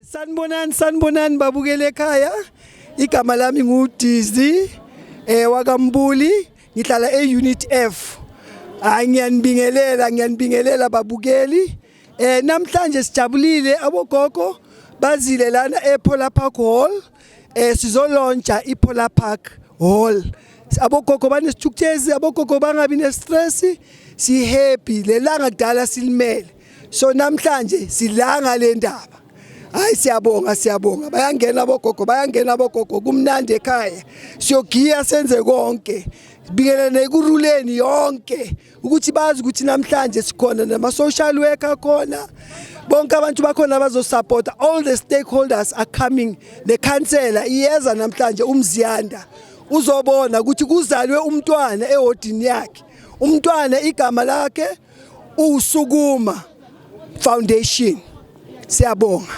Sanibonani babukele ekhaya. Igama lami nguDizzy waKaMbuli, ngihlala eUnit F. Ngiyanibingelela babukeli. Namhlanje sijabulile abogogo bazile lana ePolar Park Hall. Sizolontsha iPolar Park Hall. Abogogo banesithukuthezi, abogogo bangabi nestress, si happy lelanga kudala silimele. So namhlanje silanga le ndaba. Hayi siyabonga bayangena abogogo kumnandi ekhaya siyogiya senze konke sibingelene kuruleni yonke ukuthi bazi ukuthi namhlanje sikhona nama social worker khona bonke abantu bakhona bazosupport. All the stakeholders are coming. The councillor iyeza namhlanje uMziyanda uzobona ukuthi kuzalwe umntwana ehodini yakhe. Umntwana igama lakhe uSukuma Foundation. Siyabonga.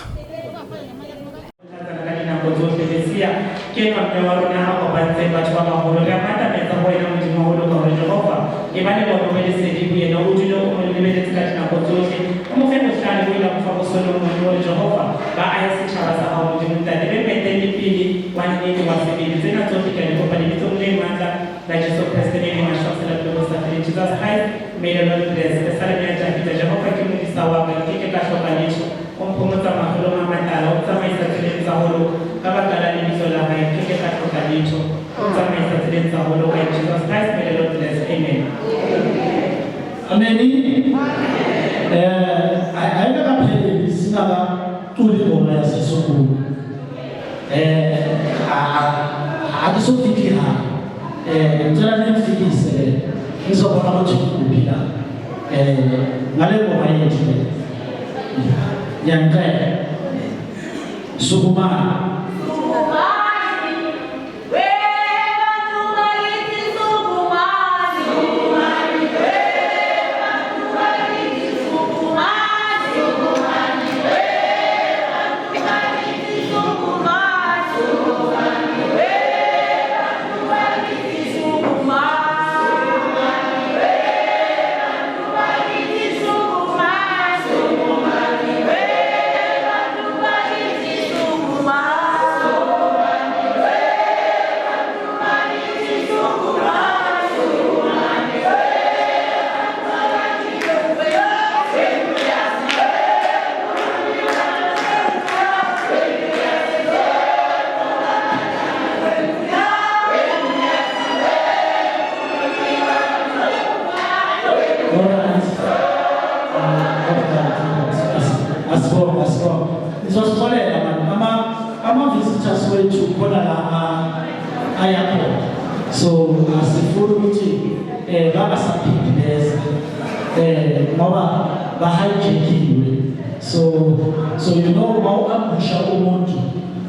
So you know how ambusha umuntu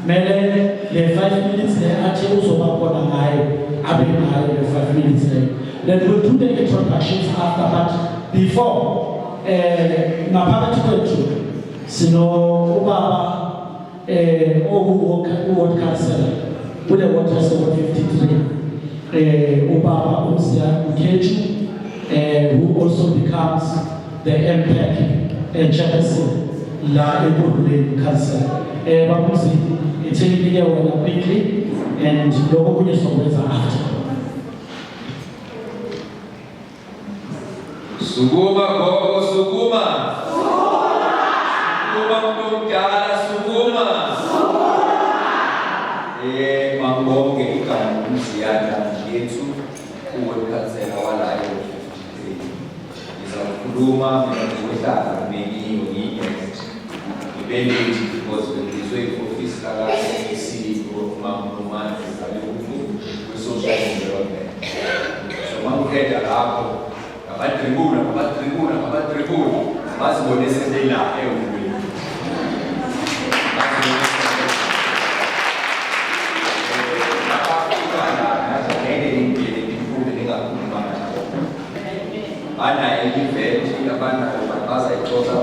mele le 5 minutes there athi uzobakona ngayo abe ngayo le 5 minutes there. Then we'll do the introductions after, but before ngaphakathi kwethu sino ubaba ward councillor kule ward 753 ubaba uMziyanda Mkhethu who also becomes the MPEC chairperson la eBululeni council. Babuzi ithekile wena quickly and lokho kunye sokwenza after. Sukuma gogo sukuma. Sukuma mdala sukuma. Mangonge igama uMziyanda Mkhethu uwekhansela walayo 53. Ngizakhuluma ngokuhlala mengiyo benedict because ngizwe office la CEO Mamman social development. So mangikhetha lapho abatribuna basibone sendela eWini. Ana event abana baza ixoxa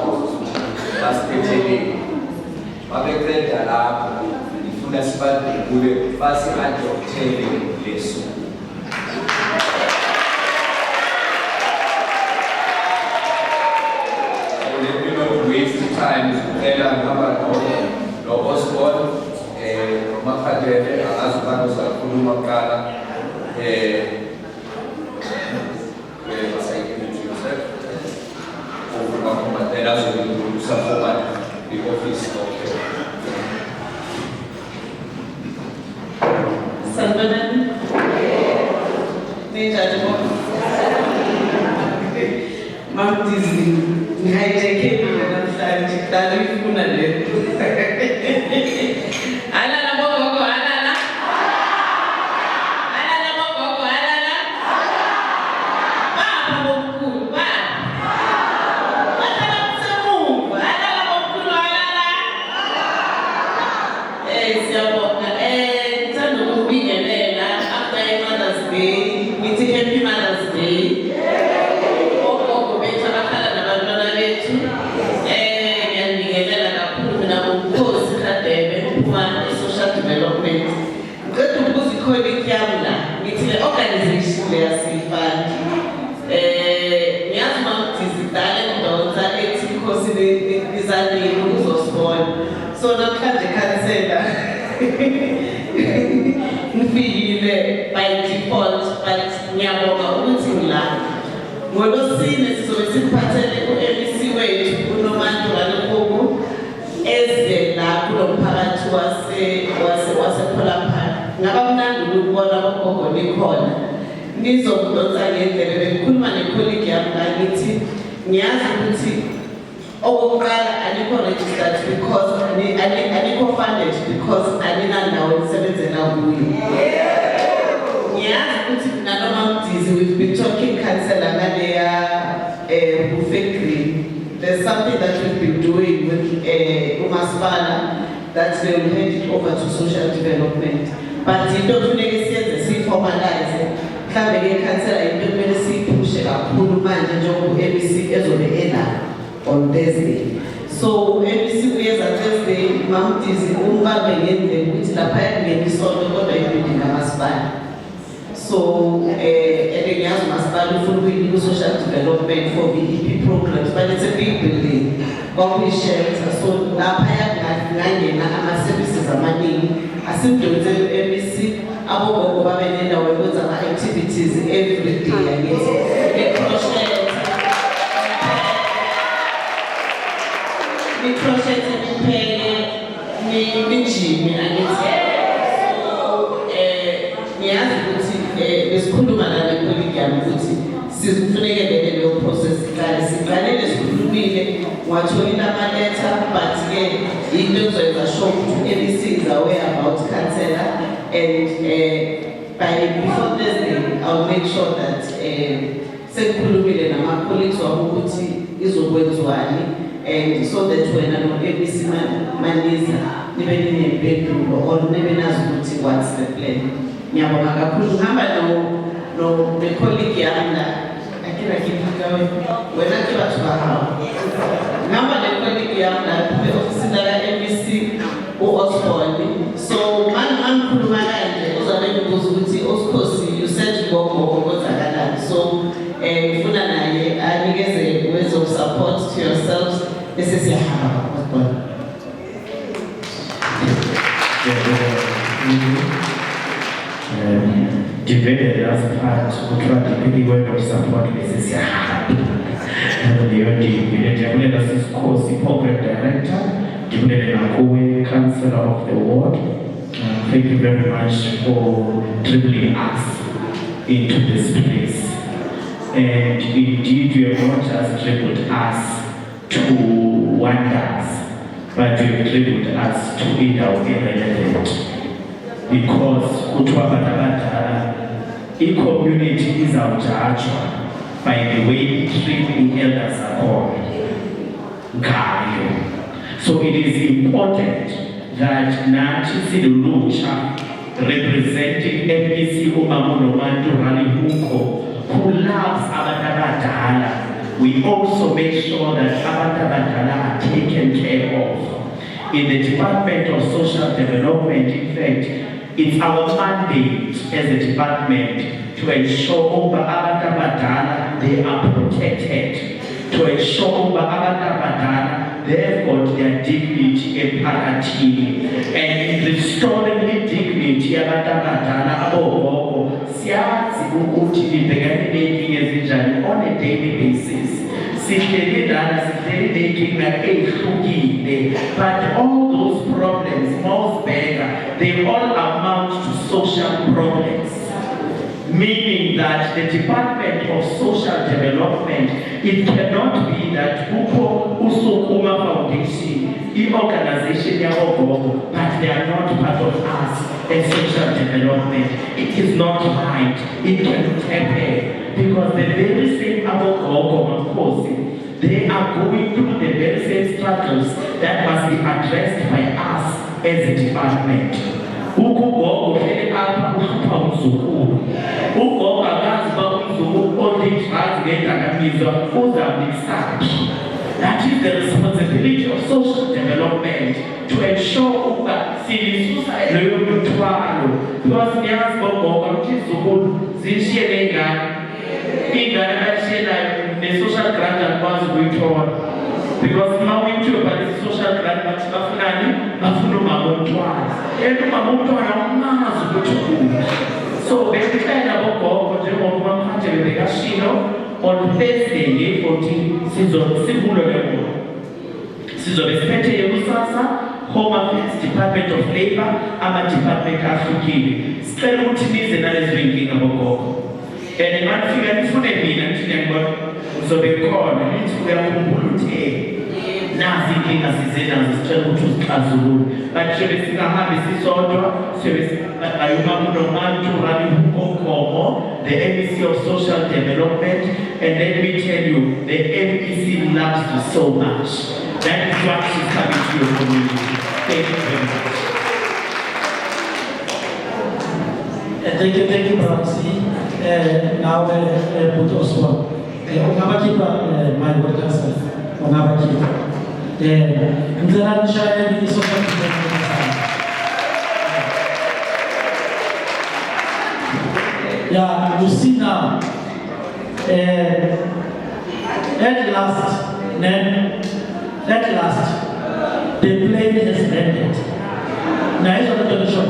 basiphetheleni babeqeda lapho ngifuna sibadlule basi adoctele leso. Let me not waste time to tell about Osborne, Makadele, Azubano Sakulu Makala, and also to support the office of Salvanan, Mom Disney, hijacking and that is Alana Bogo, Alana. Alana Bogo, Alana. Papa Bogo, Papa. Alana Bogo, Alana. Tano kubingelela after Mother's Day, nithi happy Mother's Day. Ogogo bethu abakhala nabantwana bethu. Ngiyabingelela kakhulu mina ngoMkhosi Radebe uphuma e-social development. Ngicela ukubuza i-colleague yami la, ngithi le organization leya siyifani. Ngiyazi mawudizi dala endonsa ethi Nkosi nizanini ukuzosibona. So namhlanje khansela ngifile by default but ngiyabonga ukuthi ngila ngolosine sizobe siphathele ku-MEC wethu uNomantu Ralokoko eze la kulo mphakathi wase-Phola-Park. Ngaba mnandi ukubona abogogo nikhona nizokudonsa ngendlela. Bengikhuluma ne-colleague yami la ngithi ngiyazi ukuthi okokuqala anikho registered because anikho funded because aninandawo enisebenzela kuyo. Ngiyazi ukuthi mina noma Mdizi we've been talking councillor ngaleya buffet green. There's something that we've been doing with uMasipala that they will hand it over to social development. But into funeke siyenze siformalize mhlambe-ke councillor into kumele siyiphushe kakhulu manje njengoba u-MEC ezobe elapho on Thursday. So MEC uyeza Thursday, Mdizi umbambe ngendlela ukuthi lapha yakungena isonto kodwa ibhilidi kamasipala. So ngiyazi umasipala ufuna ukuyinika social development for VEP programs, but it's a big building. Kwakuyi-shelter, so lapha yakungangena ama-services amaningi. Asimdonse MEC abogogo babe nendawo yokwenza ama-activities every day yakithi. Project niphele nijime angithi ngiyazi ukuthi besikhuluma la ne-colleague yami ukuthi sifuneke bele leyo process iqale siqalele sikhulumile watholile ama-letter but-ke into engizoyenza sure ukuthi u-MEC is aware about councillor and before Thursday I'll make sure that sekukhulumile nama-colleagues wabo ukuthi izokwenziwani. And so that when I'm MEC maniza nibe ninempemdulo or nibe nazi ukuthi what's the plan. Ngiyabonga kakhulu ngihamba ne-colleague yami la akira kifika wena ke batho ba hao. Ngihamba ne-colleague yami la e-ofisini la MEC u-Osborne. So mangikhuluma kanje uzabe ngibuza ukuthi Osikhosi you said ngogogo konzakalani. So ngifuna naye anikeze words of support to yourselves. This is your hand. Divided as part of the word of support. This is your hand. The course program director, the councillor of the ward. Thank you very much for dribbling us into this place. And indeed, you have not just dribbled us to wonders, but you have dribbled us to irrelevant. Because the community is our judge by the way we treat the elders are called. So it is important that Nachi Sidulucha, representing MEC Nomantu Ralokoko, who loves Abatabadala, we also make sure that Abatabadala are taken care of. In the Department of Social Development, in fact, it's our mandate as a department to ensure Abatabadala they are protected, to ensure Abatabadala they've got their dignity dignity emphakathini and restoring dignity yabantu abadala abogogo siyazi ukuthi libhekane nenkinga ezinjani on a daily basis. Sihleli lana sihleli nenkinga ehlukile, but all those problems most bigger, they all amount to social problems. Meaning that the Department of Social Development, it cannot be that Uko Usukuma Foundation, the organization but they are not part of us as social development. It is not right. It cannot happen because the very same Abogogo, they are going through the very same struggles that must be addressed by us as a department. Ugogo hleli apha uhlupha umzukulu. Ugogo akazi uba umzukulu odinga drugs ngendakamizwa uzamlisaphi. That is the responsibility of social development to ensure ukuba silisusa leyo mthwalo. Because niyazi ugogo ukuthi izukulu zishiye nengane. Ingane ayishiyelayo ne-social grant akwazi ukuyithola. Because now we do about the social grant, but bafunani bafuna umama omntwana. Umama omntwana umazi ukuthi ukhulu. So besicela bogogo njengoba manje bebekashilo on Thursday nge-14 sivulo leyo. Sizobe siphethe yekusasa Home Affairs, Department of Labor, ama-department ahlukile. Sicela ukuthi nize nalezo inkinga bogogo. And manifika nifune mina nithi ngiyabona uzobe khona nithi uyakhumbula uthe nazi inkinga sizenazo sicela ukuthi uzixazulule. But shobe singahambi sisodwa shobe ayuma uNomantu Rali Ugogo, the MEC of Social Development, and let me tell you, the MEC loves you so much. That is what she's coming to your community. Thank you very much. Thank you, Bramsi. Now, put Oswald. Ungabakipa my workers. Ungabakipa. Mzalani shaya ni social development. Yeah, you see now. At last, the plane has landed. Now, it's on the show.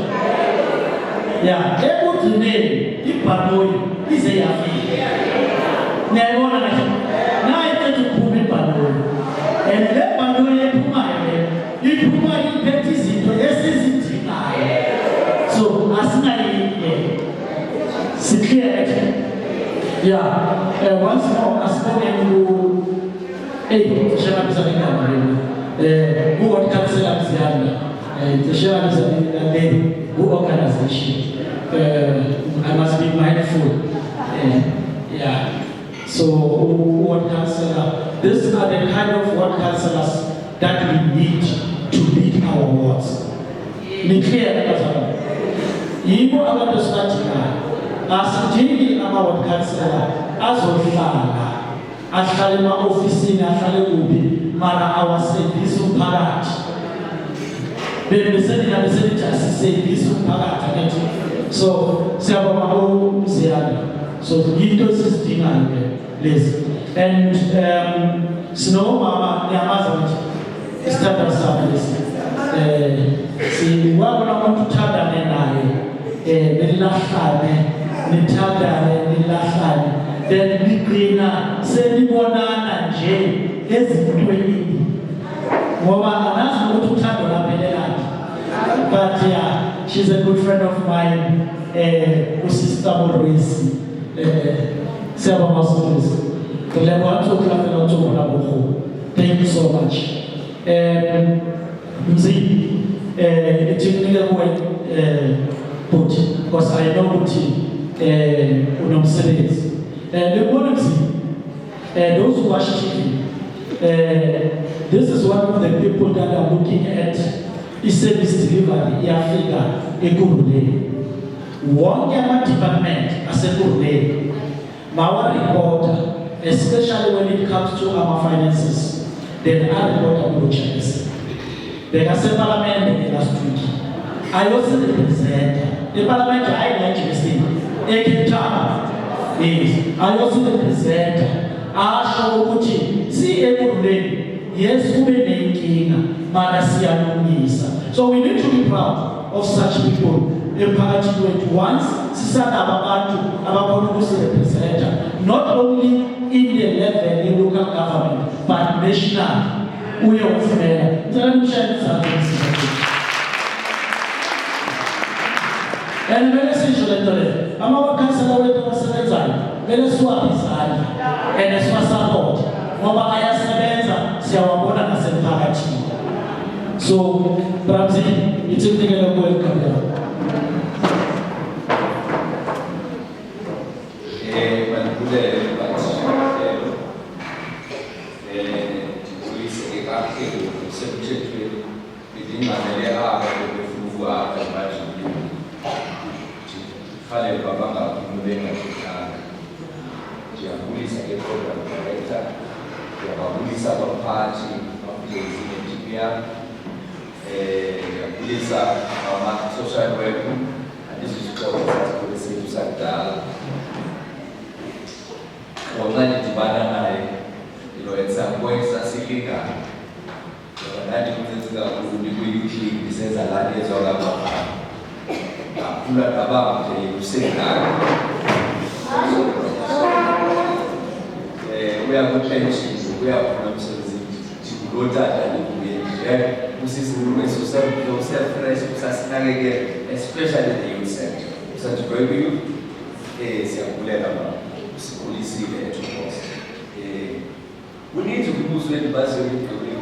Yeah, able to name Ipanoi is a yafi. Never now I tend to prove Ipanoi. And let Panoi Pumai, you Pumai petties into SST. So, as I secure, yeah, once more, as spoken to Shabbat who would cancel up the Shabbat who organization. I must be mindful. So, ward councillor, these are the kind of ward councillors that we need to lead our wards. Be clear, Yibo about the strategy, as Jimmy our ward councillor, as Ofala, as Kalima office, as Kalimubi, Mara our service of Parat. Then the Senate and the Senate just say this of Parat. So, Sabamaho Ziana. So, Gitos is denied, Liz. And Snow Mama Yamazan started service. See, what I want to tell them and the last time, the Tada, the last time, then the cleaner, Senimona and Jay, is doing Mama, and that's what to tell them. But yeah, she's a good friend of mine, Sister Maurice, several hospitals. Thank you so much. Because I know what those who are chiefing, this is one of the people that are looking at service delivery in Africa, a good day. One department as a good day. Our reporter, especially when it comes to our finances, then our reporter will check this. There are several parliament last week. I also represent the parliament I like to see. I also represent our show, see a good day. Yes, who may make mana siyalungisa. So we need to be proud of such people emphakathini wethu once sisanabo abantu abakhona ukusirepresenta not only in the level of local government but national. Uye ufumela ngicela nimshayele izandla. And vele sisho lento le amakhansela wethu abasebenzayo vele siwaphe izandla and siwasupport ngoba ayasebenza siyawabona nasemphakathini. So Bramzi ithikele welcome ya. Social work, and this is called the same sector. Online dibana at some point sasifika ndani kutenza kuliko usually bisenza ladi zola baba kula baba kuseka we are going to change we are from to data usisi yourself fresh usasinakeke especially the youth sector such going siyakulela baba sikulisile eThokoza. We need to use the buzzer to bring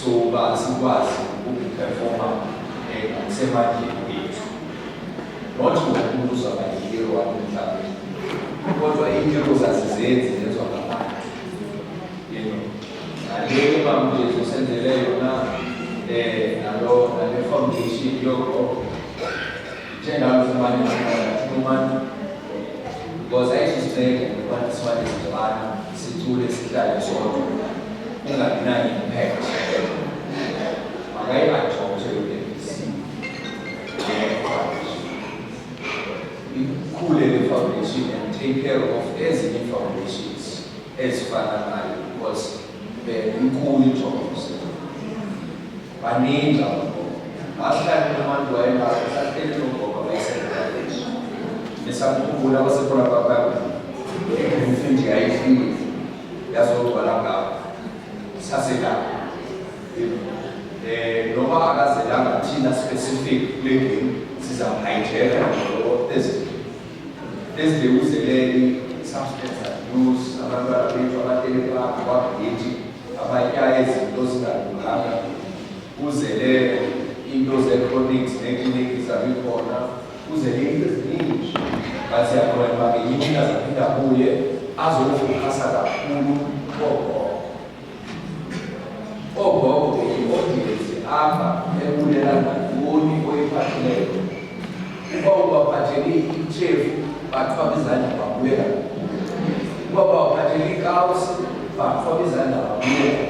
so basikwazi ukuperforma kusemandleni ethu not ngokubuza bayihero wamhlanje kodwa ihero zazizenze lezwa ngabantu naleyo bamjezo senzele yona nale foundation yoko njengalo fumani because I used to say when this one is Javana, Situ, Sita, so ungabi impact. Magai I talk to you the foundation and take care of as many foundations as far because the cool jobs. I need last time the man who I started to go by Nesakukula wasekona baba mfinji aifi yazo balanga saseka noma akazelanga thina specific linking siza hijack this the useleli substance abuse abantu abethu abateleka kwabethi abayaya izinto zingalunganga uzele into ze-chronics ne-clinics abikhona uzele into eziningi but siyakhola ngenyimini azaphinda kuye azofokasa kakhulu ogogo i-audience apha ebulela ngantoni oyiphathileyo uba ubaphathele ichefu bathwaba izandla babuyela uba ubaphathele ikawusi bathwaba izandla babuyela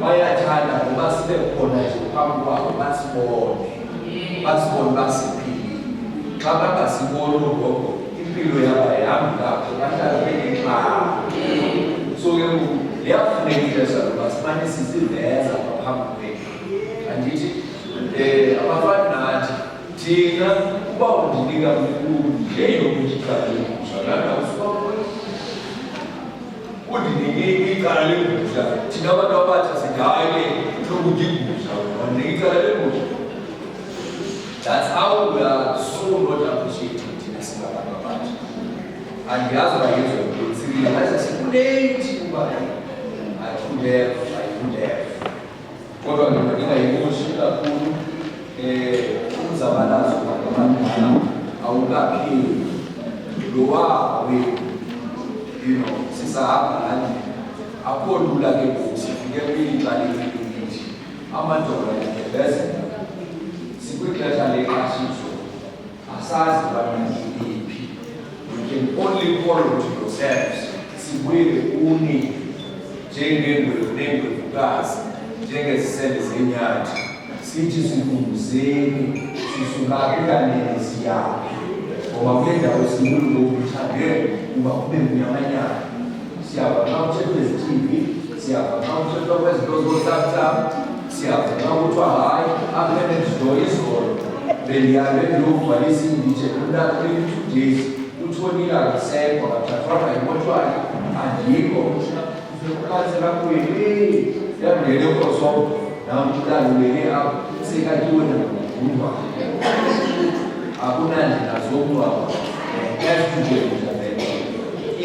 bayathanda ngoba sibe khona nje phambi kwabo basibone basiphilile xa bangasiboni ugogo impilo yabo ayihambi lapho bahlala benenxala so ke liyafuneka ixesha loba simane siziveza ngaphambi kwethu andithi abafani nathi thina uba undinika mkhulu njeyokuthi icala legusha lana usuka undinike icala legusha thina abantu abatsha sigaye lokuthi igusha wandinika icala legusha. That's how we are so not appreciated in a single batch. And the other way is to realize I said, I could have. What are the emotional pool? Uzabalazo, Aulaki, Loa, you know, sisahamba lana akho lula ke ngoku sifike kwilixa lelithi amadoda yagqibezela sikwixesha leqashiso asazi bananiphi. You can only follow to yourselves. Sibuye uni njengevukazi njengezisele zenyathi sithi sifunduzeni sisukakelane siyaphi ngoba kule ndawo sibulo lokuthande uba kube mnyamanyana siyava xa kuthethwa ezi-TV siyava xa kuthethwa kwezinto zoSAPSA siyava xa kuthiwa hayi apha enendido izolo beliyale ndiyokugcwalisa inditshe kumntu 2 days uthonile akasekho akathathwanga yimotshwari andikho ukhansela kuye yandele koso namkulalulele apho sekatiwe nakuva akunandlela zokungcwaba yasitujeuzabele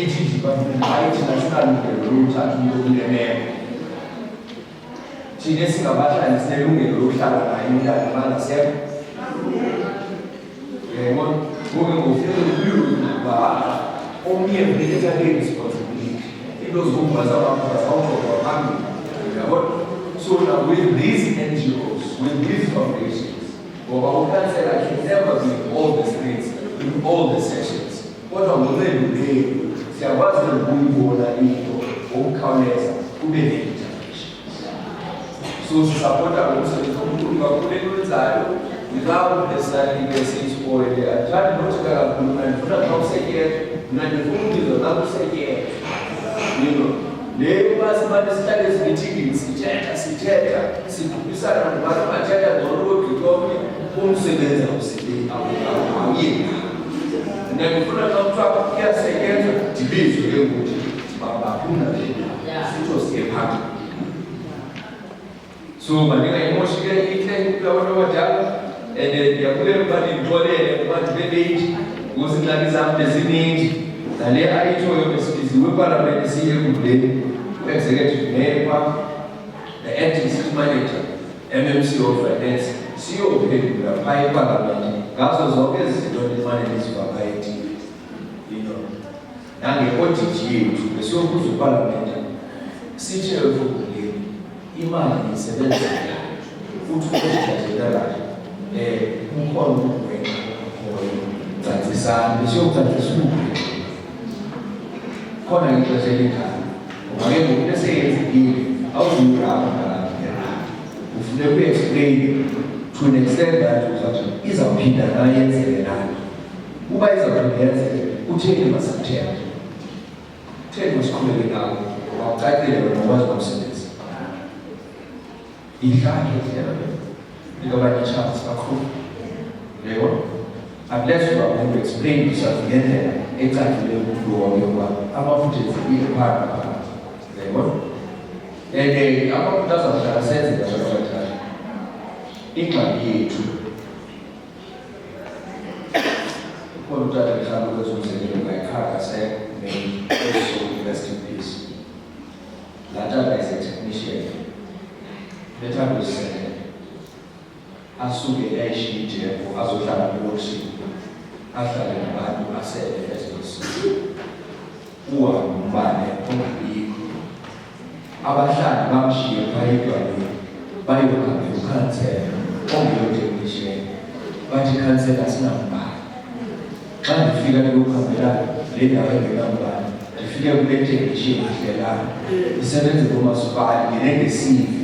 ithi department hayi thina sinalungelo lokuthatha umntu okulemeyo thina esingabahlali sinelungelo lokuhlala naye umntana bangasekho yebo ngoke ngofika omnye vele take responsibility into zokubaza abantu awuzoba phambili yabo. So now with these NGOs, with these foundations, our council can never be in all the states, in all the sections. What I'm going to do is I was going to go on so support our without necessarily message or I try not to get not say yet, not the say yet. You know. Leo basi baada studies meeting siteta sikubisana na watu wachache ndio kidogo kumsebenza usidi au yeye na kuna mtu akia sekeza tibizo yangu baba kuna sito siepa so maneno emoshike ile kwa watu wajala ya kule bali pole watu bebe uzinaliza mpeziningi na le aithoyo besiziwe parliament siye kudeni executive mayor the acting city manager MMC of finance CEO phezulu lapha eparliament ngazo zonke izinto ezifanele zibabayeti you know nange-audit yethu besiyobuza uparliament sithe ukudeni imali isebenzela futhi ukuzijajela ukhona ukugwena cacisana besiyocacisa ukugwena khona ngixesha elikhaya ngoba ke ngoku into eseyenzekile awuzuyirama ngalapha ufune uku-explain to an extent that uzathi izawuphinda nayenzeke nani uba izawuphinda yenzeke utheni masikuthembe utheni masiqhubeke nawo ngoba ucacile wena ukwazi nomsebenzi idlake indlela ikabanye chance kakhulu yebo unless you are going to explain yourself ngendlela ecacile kulo wonke ukuba amafutha ezikile phakathi yebo amafutha azawuhlala senzeka njalo ingxaki yethu ukhona utata mhlawumbe kwezomzekelo ngayikhaka so rest in peace laa tata is a technician bethanda uzisekela asuke ayishiye ijeko azohlala kulokishini ahlale nabantu asele ezinosini uhambe umbane ongabikho abahlali bamshiye phaya edwaleni bayohambe ukhansela ongeyoteknishen bathi ikhansela sinambane xa ndifika ndiyokuhambela le ndawo engenambane ndifike kule teknishen ndidlelana isebenze komasipala ngenengesivi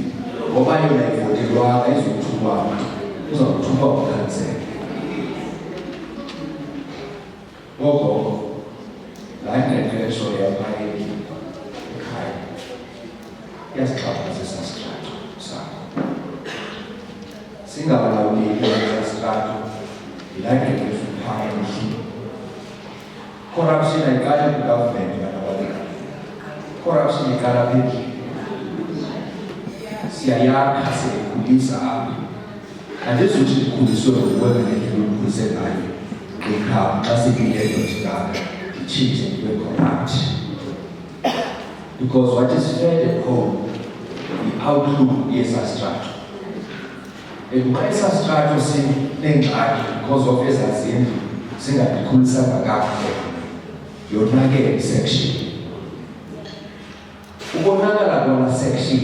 ngoba yona ivotelwanga izothulwa mntu uzawuthulwa ukhansela ngoko laa ngqeqesho yaphaya ekhaya iyasixhaphazisa sitrato sakho singabalawuleli sitrato yilaa ngqeqesho phaya endlini. Corruption ayiqali kwigovernment banabaleka, corruption iqala apha endlini. Siyayakha siyikhulisa apha andizothi ndikhuliswe ngokuwena ngendlela olukhulise ngayo ngekhaya xa sibiyelo thingaka nditshintshe ndibe corrupt because what is fed at home i-outlook yesastrato and xa esastrato sinengxaki because of ezazindlu singandikhulisanga kakuhle yonake section kona section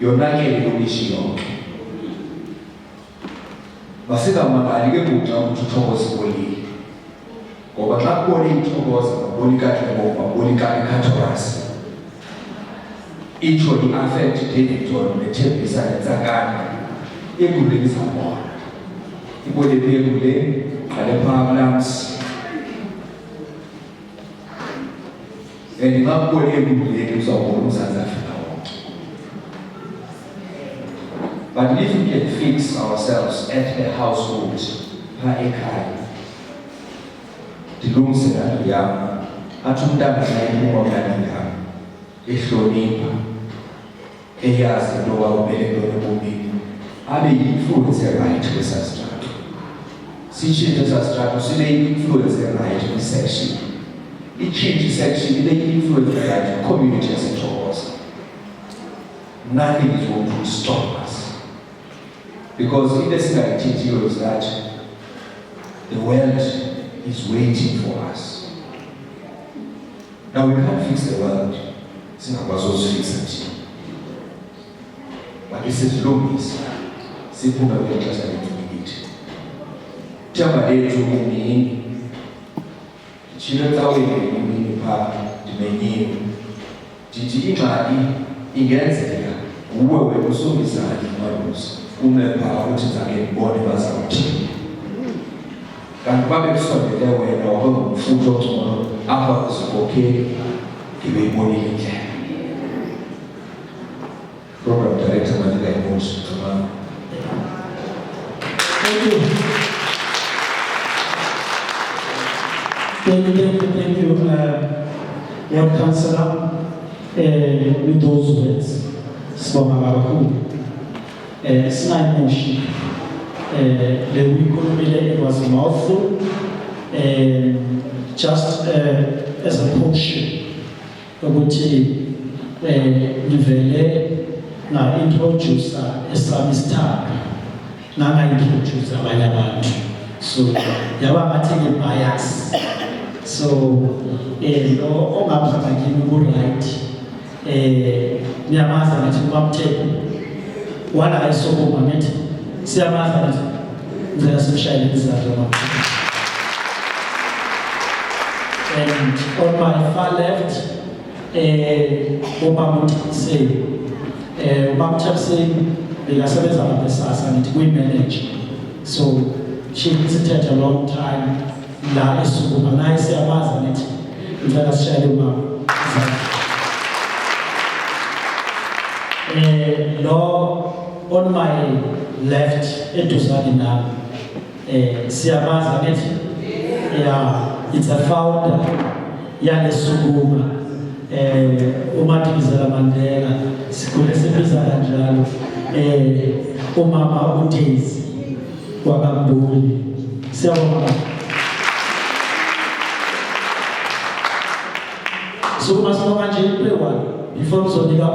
yonake ilokishi yonke masingamangali ke kuxa ukuthi uthokoze ikolile ngoba xa kubona ithokoza babona kahle ngoba babona kahle Catorus itsho i-affect Davidson nethembisa nenzakana ekuleni zabona ibone bekuleni qale phamlams ngakubona ekuleni uzawubona uMzantsi Afrika wonke. But if we can fix ourselves at the household pha ekhaya dilungise laa yam athi umntana naye umntana ehlonipha eyazi into wawumele ntoni ebomini abe yi-influence right kwesaa strato sitshintshe esaa strato sibe yi-influence right kwi-section itshintshe i-section ibe yi-influence right community yaseThokoza. Nothing is going to stop us because into esingayithethiyo is that the world is waiting for us. Now we can't fix the world. Singakwazi uzifixa thina. But isizilungisa siphume kwixesha lethu. Themba lethu kumini thina ecaweni kumini phaa ndimenyiwe ndithi ingxaki ingenzeka uwe wena usongizali malusi ume phaa uthi zange ndibone bazawuthini kanti babe kusondele wena waba ngumfutho ongcono apha kuzikhokheli ngibeyibonile indlela. Program Director Manika Imosi, Tamam. Thank you. Thank you, Ward Councillor, with those words. Sibonga Sina emotion. The week it was a mouthful. Just as a portion, ukuthi nivele na introduce esamistar na introduce abanye abantu, so yaba ngathi bias, so lo ongabuzakini ku right niyamaza ngathi ubamtheko wala ayisokuma ngithi siyamaza ngathi ngizela simshayele izandla. And on my far left, Obama say, Obama saying, because we manage. So she visited a long time. La is nice, Amazon it. Let us share law on my left, it was not enough. Siamazon it. Yeah. It's a founder, Yale Suguma, Umatizala Mandela, Sikulesipizala Njalo, Umama Utezi, Wagambuli, Sewama. So, Masama Jay, before Zodiga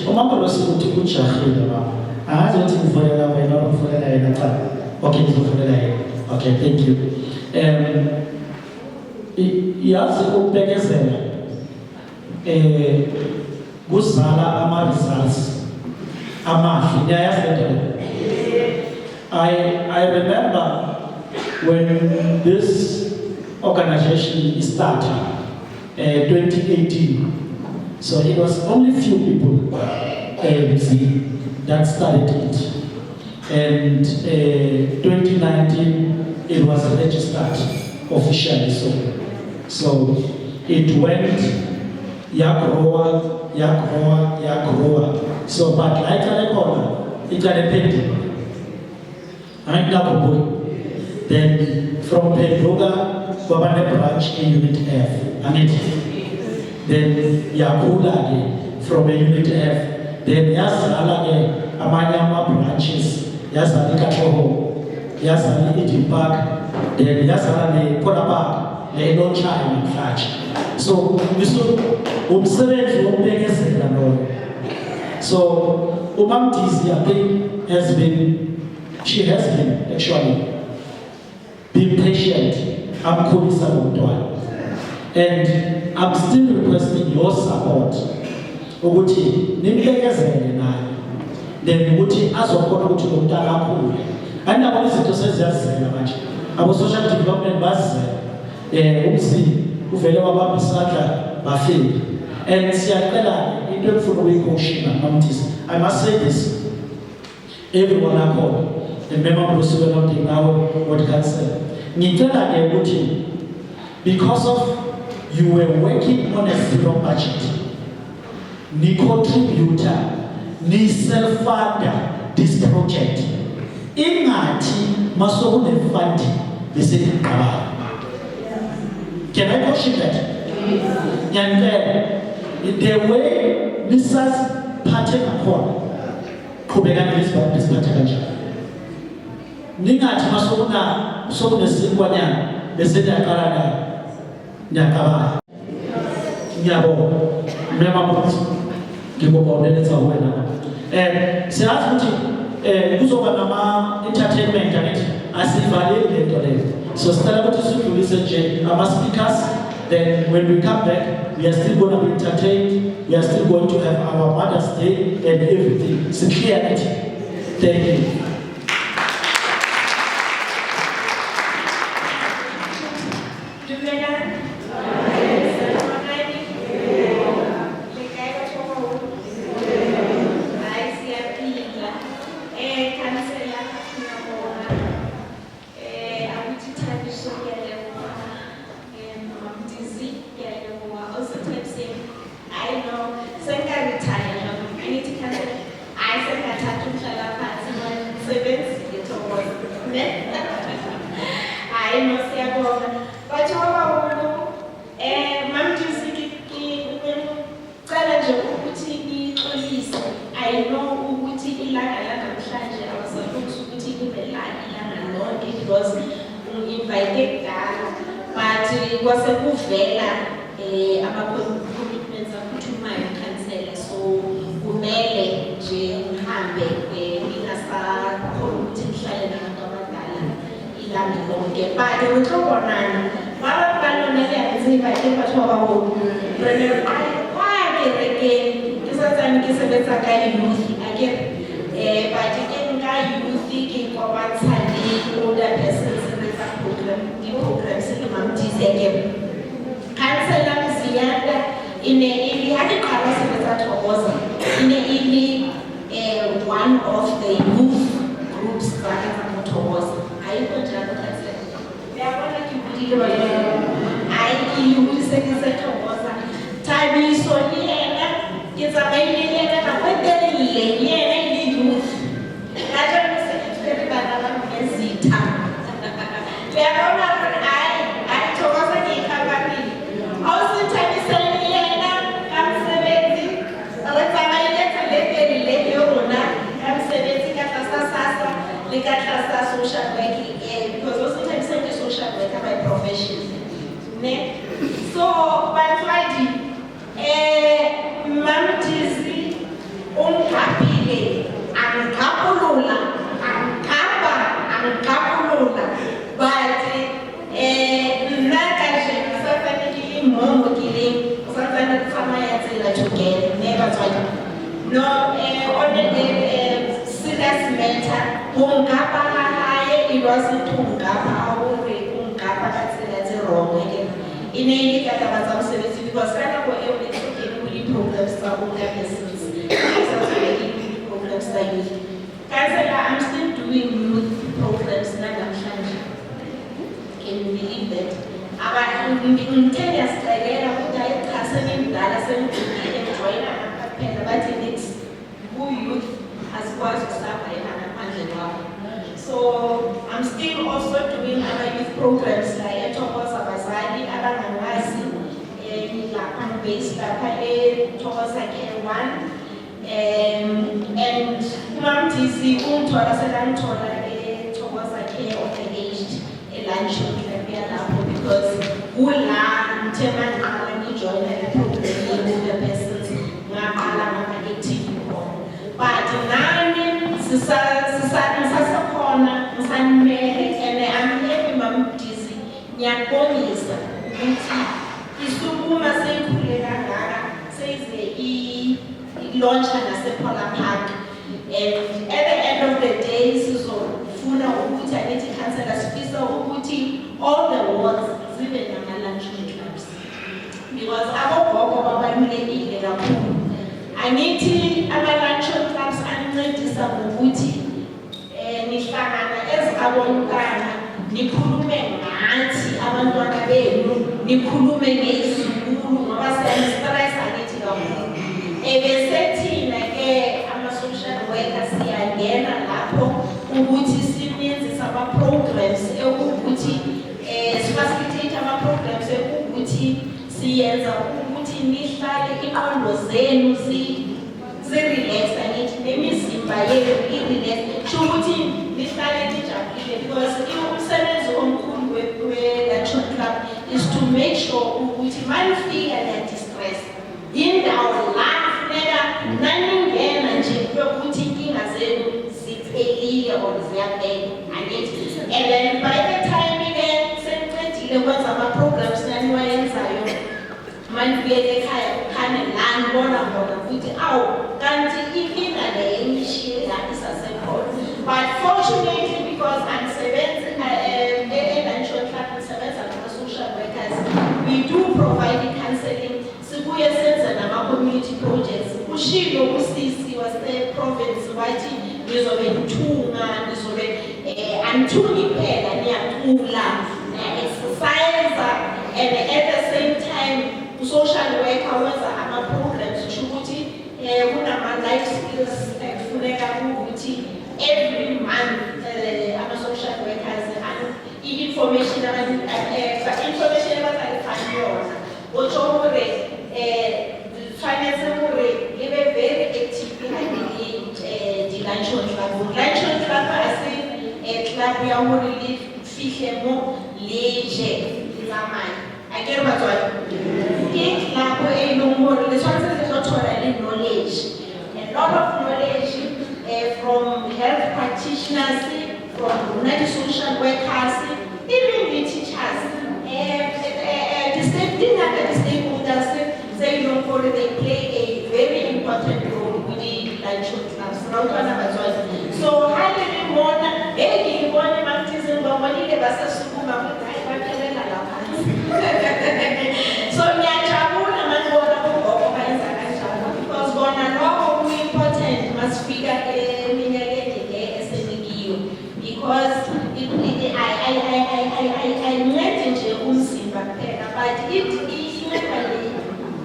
Umama was able to put Shahida. I don't think for a way, not for a time. Okay, thank you. Yazi ukubekezela kuzala ama-results amahle ngiyayazi. I remember when this organization started 2018, so it was only few people that started it. And 2019, it was registered officially. So it went Yakroa. So, but like a corner, it got a painting. Then from Pedroga, Governor branch in Unit F. Then Yakula again from a Unit F. Then Yasala again, Amanyama branches. Yazali Katoho, Yazali Eating Park, then Yazali Kodabak, they don't try and catch. So, we should observe so, Umamti's has been, she has been actually being patient. I'm calling someone. And I'm still requesting your support. Ukuthi nimbekezele naye. Then ukuthi azokona ukuthi lo mntana akhule. Andabona izinto seziyazela manje. Abo social development bazizela. Umzini uvele wabamba isandla bafika. And siyacela into efuna ukuyikoshina nomthisi. I must say this. Everyone akho. Remember Bruce not now what council. Ngicela ke ukuthi because of you were working on a zero budget. Ni contributor, ni self-funder this project. Ingathi masokune funding bese iqaba. Can I caution that? Ngiyacela the way Mrs. Pathe ngakhona qhubekani lesiphathe kanjani. Ningathi masokune sikwanyana bese yaqala la. Nyakaba. Nyabo. Mema ukuthi ngikuboneleza wena. Siyazi ukuthi kuzoba nama entertainment akithi asivaleli lento leyo. So sicela ukuthi sidlulise nje ama speakers, then when we come back we are still going to be entertained, we are still going to have our Mother's Day and everything. It's clear it. Thank you. One of the youth groups social working because also sometimes I'm a social worker by profession. So, by Friday, Mamtizi, Unkapile, Ankapulula, Ankapa, Ankapulula, but Nakashi, something more killing, something together, never tried. No, on the serious matter, Unkapa, it wasn't Unkapa, Unkapa, that's wrong again. In any kind of service, because kind of what every programs for organizations, programs that youth. I'm still doing youth programs like I'm trying. Can you believe that? I'm in 10 years later, I in Dallas and join but it's who youth as well as stuff I have. So I'm still also doing other youth programs like Thomas Abazali, Abangamasi, based Thomas Again one, and Mamtisi, Thomas Again of the aged luncheon because who learn Teman Alani join the program with the persons but now and I'm happy Mamtisi, Nyakonisa, isukuma seyikhule kangaka seyize i-launch nase-Polar Park. And at the end of the day, sizofuna ukuthi anithi councillor sifisa ukuthi all the wards zibe nama-luncheon clubs. Because abogogo babalulekile kakhulu. Anithi ama-luncheon clubs ancedisa ngokuthi nihlangana ezabontwana nikhulume ngathi abantwana benu nikhulume ngezizukulu ngoba siyastressa nithi kakhulu. Ebesethina ke ama-social workers siyangena lapho ukuthi sinenzisa ama-programs ekuthi sifacilitate ama-programs ekuthi siyenza ukuthi nihlale ingqondo zenu zirelax angithi nemizimba yenu irelax sho ukuthi nihlale nijabulile because umsebenzi omkhulu we-luncheon club is to make sure ukuthi manifika niya-distress indawo la kufuneka naningena nje yokuthi inkinga zenu ziphelile or ziyaphela angithi. And then by the time ke seniqedile kwenza ama-programs naniwayenzayo manifike ekhaya kukhane la nibona khona ukuthi awu kanti inkinga le engishiye la isasekhona. But fortunately because angisebenzi e-luncheon club ngisebenza nama-social workers, we do provide counseling, sibuye senze nama-community projects. Ushilo usisi wase-province wathi nizobe nithunga, nizobe anithungi kuphela niyacula, niya-exercise, and at the same time social worker wenza ama-programs kusho ukuthi kunama-life skills ekufuneka ukuthi every month ama-social workers i-information abazalifani yona otsho hore tshwanetse hore libe very active behind di-luncheon club. Luncheon club a se club ya hore le fihle mo le je le tsamaye akere batswadi ke club e leng hore le tshwanetse le tlo thola le knowledge, a lot of knowledge from health practitioners, from social workers, even the teachers. The stakeholders say they play a very important role with the luncheon clubs. So how do we want so ngiyajabula manibona kugogo bayenza kanjalo because bona lokho ku-important masifika eminyakeni le esenikiyo because ayincedi nje umzimba kuphela but inceda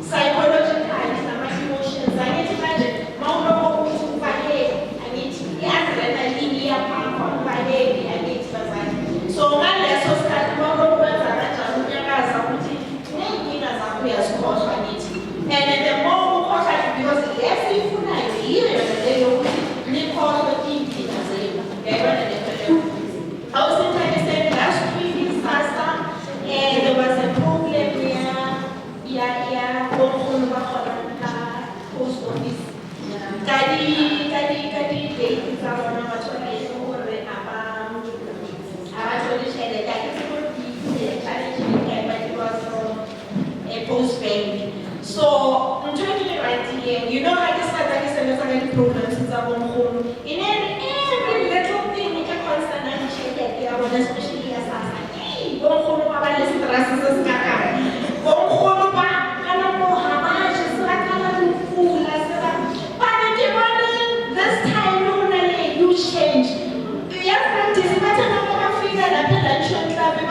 psychologically nama-emotions angithi manje mawuloko ukuthi uvaleki angithi i-adrenaline iyaphampa uvaleki angithi bazali so ngaleso sikhathi mawulokwenza kanjalo unyakaza ukuthi ney'nkinga zakho uyazikhohlwa angithi and the more ukhohlwa because less ifunayo yiyo yona leyo yokuthi nikhohlwe iy'nkinga zenu yayibona leyo. I was saying last week in Sasa, there was a problem post office. Kadi date from post bank. So I'm trying to right here. You know, I just started to programs in Zabon. In every little thing, you can constantly check it. Especially as hey, don't hold up our stresses as Kaka. Don't hold up, I don't know how much is like a fool. But this time, you change. Yes, practice, but I'm not going to figure that the luncheon club, but I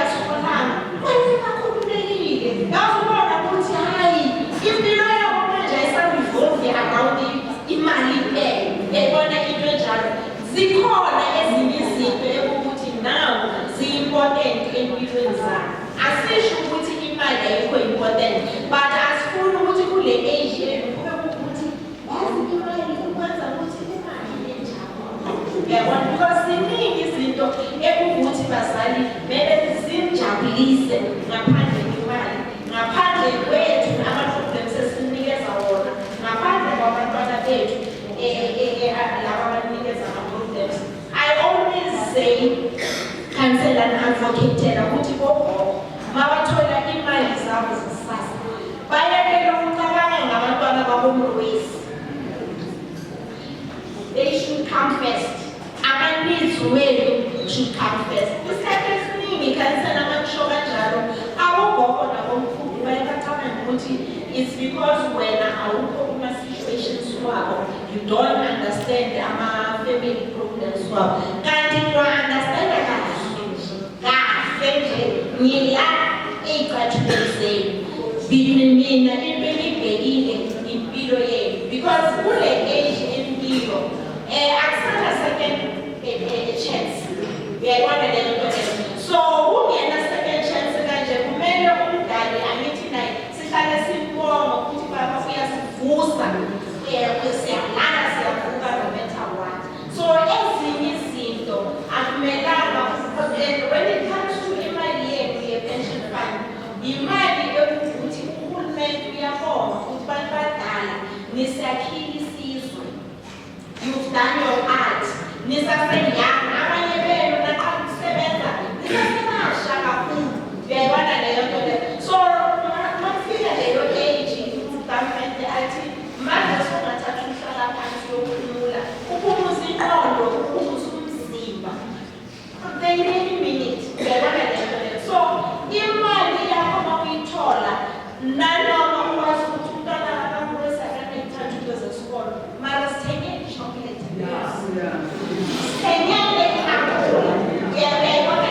asked for now. Why did I couldn't believe it? That's what I put high. If the lawyer apologized, I will vote about the Imali pay. They want to eat zikhona ezinye izinto ekuthi now zi-important empilweni zabo. Asisho ukuthi imali ayikho important, but asifuni ukuthi kule age yenu kube ukuthi yazi imali ikwenza ukuthi imali enjalo. Uyabona because ziningi izinto ekuthi bazali mele zimjabulise ngaphandle kwemali, ngaphandle kwethu ama-problems esinikeza wona, ngaphandle kwabantwana bethu laba abanikeza ama-problems. I always say, counsel and advocate ukuthi bogogo mawathola imali zabo first. Our needs should come first. The second thing, you can say, it's because when our situations you don't understand our family problems. And you understand that between me and because full age in Bio, accept a second chance. We are one of them. So, who get a second chance? I need tonight. Sihlale simpomo ukuthi baba uyasivusa siyalala siyavuka no matter what. So ezinye izinto akumelanga when it comes to imali yethu ye-pension fund, imali yokuthi uhulumeni uyabona ukuthi bantu badala nisakhile isizwe. You've done your part. Nisaseyoung, abanye benu naqala ukusebenza nisasebasha kakhulu. Uyayibona leyo nto leyo. So government athi manje songathatha umhlala phansi yokukhulula ukubuza ingqondo ukubuza umzimba they really mean it so imali yakho mawuyithola nanoma ukwazi ukuthi umntwana akakuresa kanekuthatha into zesikolo mara sithengele chocolate sithengele ikhambula uyabona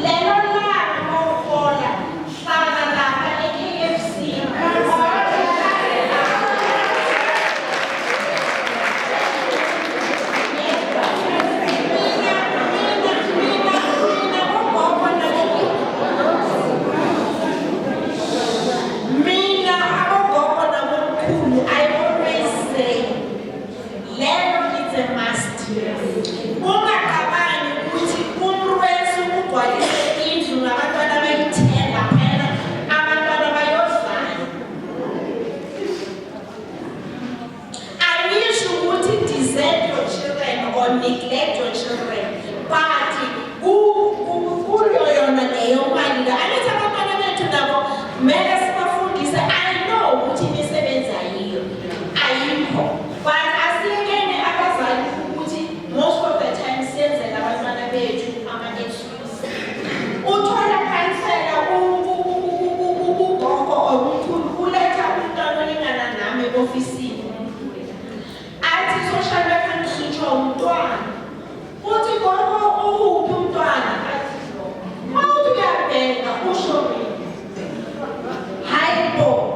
lelo langa mawuhola hlala lapha e-KFC neglect your children, but I know what it is but as again, most of the time says that I was an excuse. Utola kansela ofisini. Athi social worker ngisho umntwana. Uthi gogo uphi umntwana? Mawuthi uyabheka usho mina. Hayibo.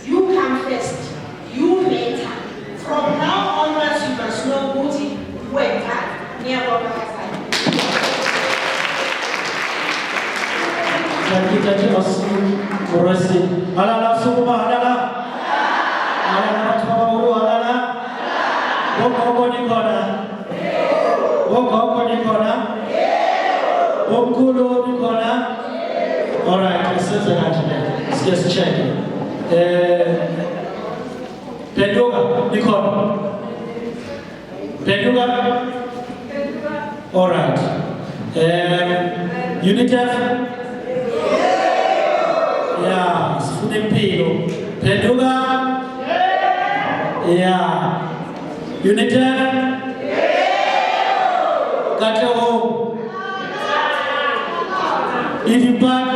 You come first, you matter. From now onwards, you must know Guti, where God, near Thank you. Murasi. Halala sukuma halala. Halala matuma uru halala. Woko nikona. Woko nikona. Wokulu nikona. All right, let's just check. Penduga nikona. Penduga. All right. Unitef. Yeah, Sfude Pilo. Penduga. Yeah. Unitef. Kateo. Idipat.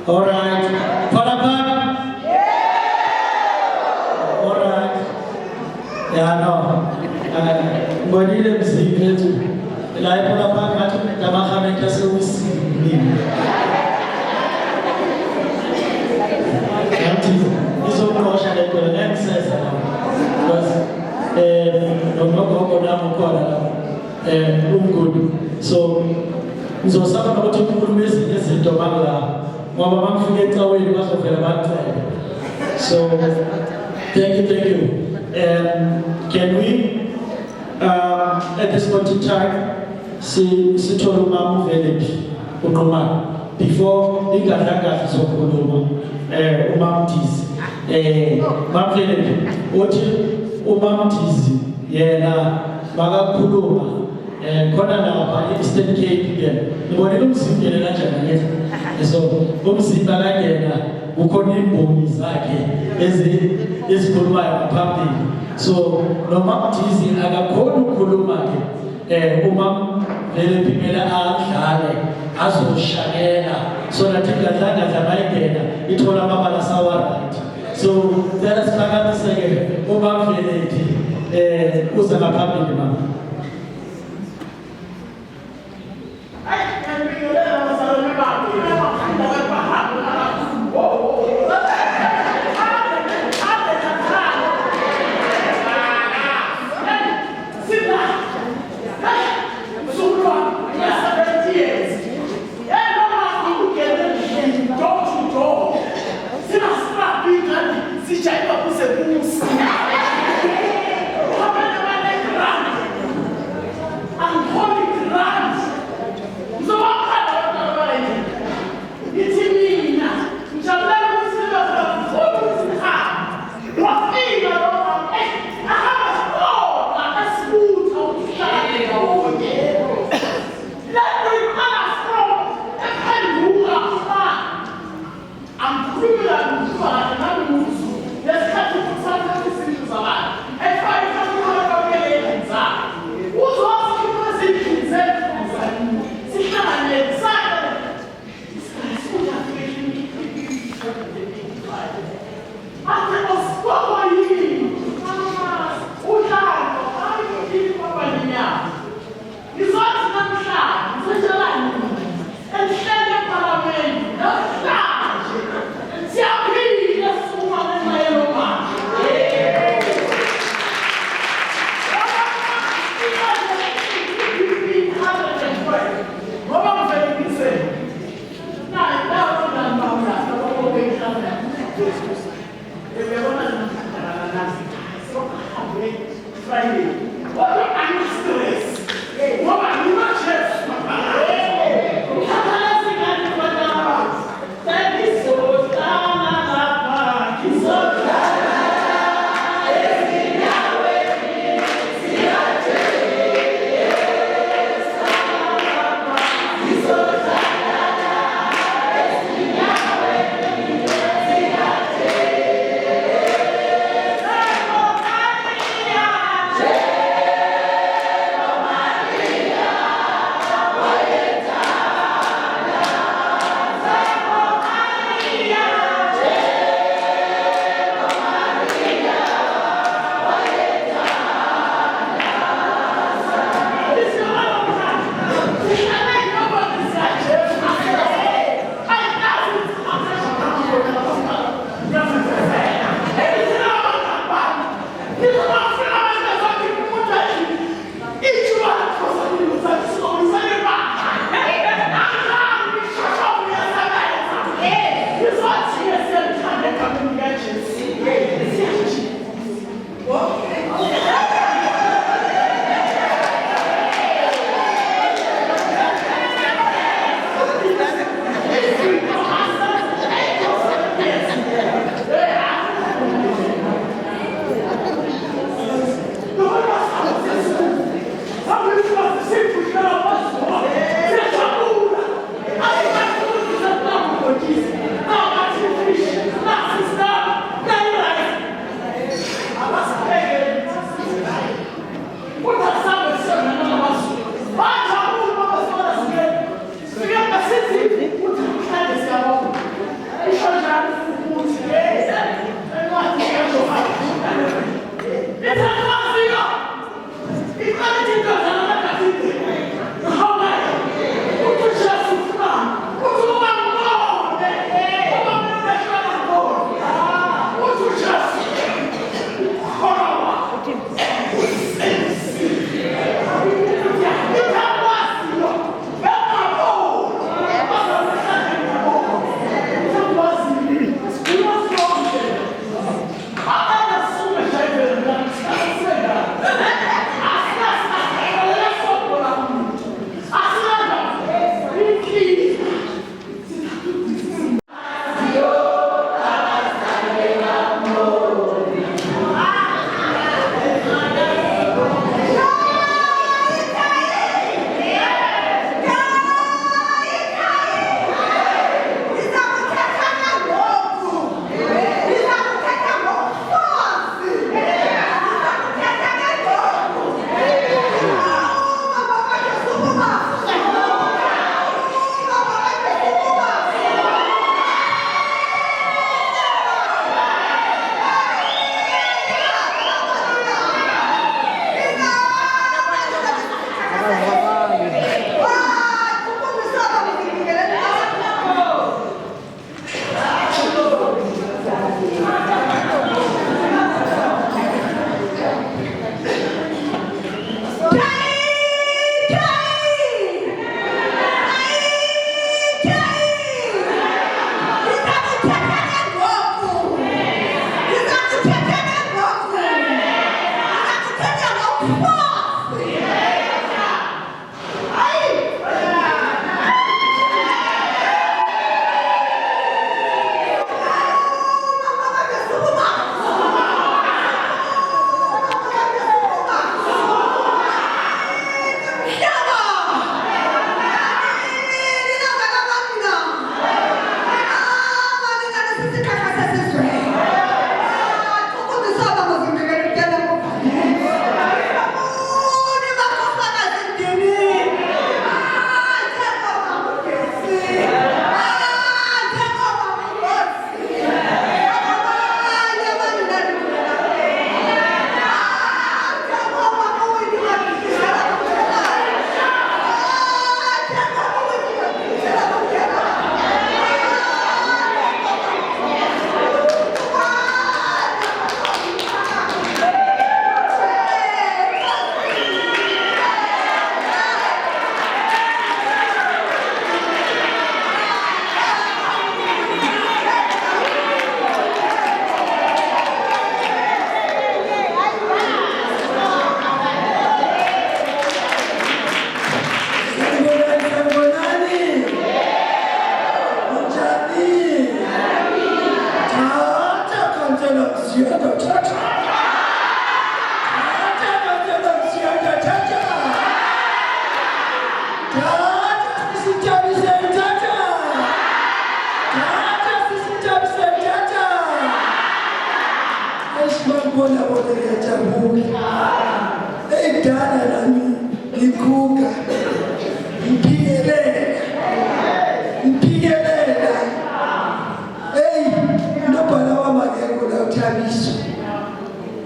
All right. Palapat. All right. Yeah, no. Bonile mzikletu. La palapat katu tabaha mekase usi. This open ocean is going to access because I'm not going to go down so some of the people message to Bangla. Mama forget away because of the bad time. So thank you. Can we at this point in time see Toluma village Unoma before the Gadagas of Unoma Umamtis Mavillage what Umamtis Yena Magakuloma Konana Eastern Cape again. The one who is in the Nigeria. So, Umsiba Lagena, Ukoni Bomizaki, is Kulma public. So, no Mamtis in Agakodu Kulumaki, Umam, Vele Pimela Al-Shale, Azo Shagena, so that it got like as a Maigena, it will have a Sawa. So, let us back up the second, Umam Vele, Usama public.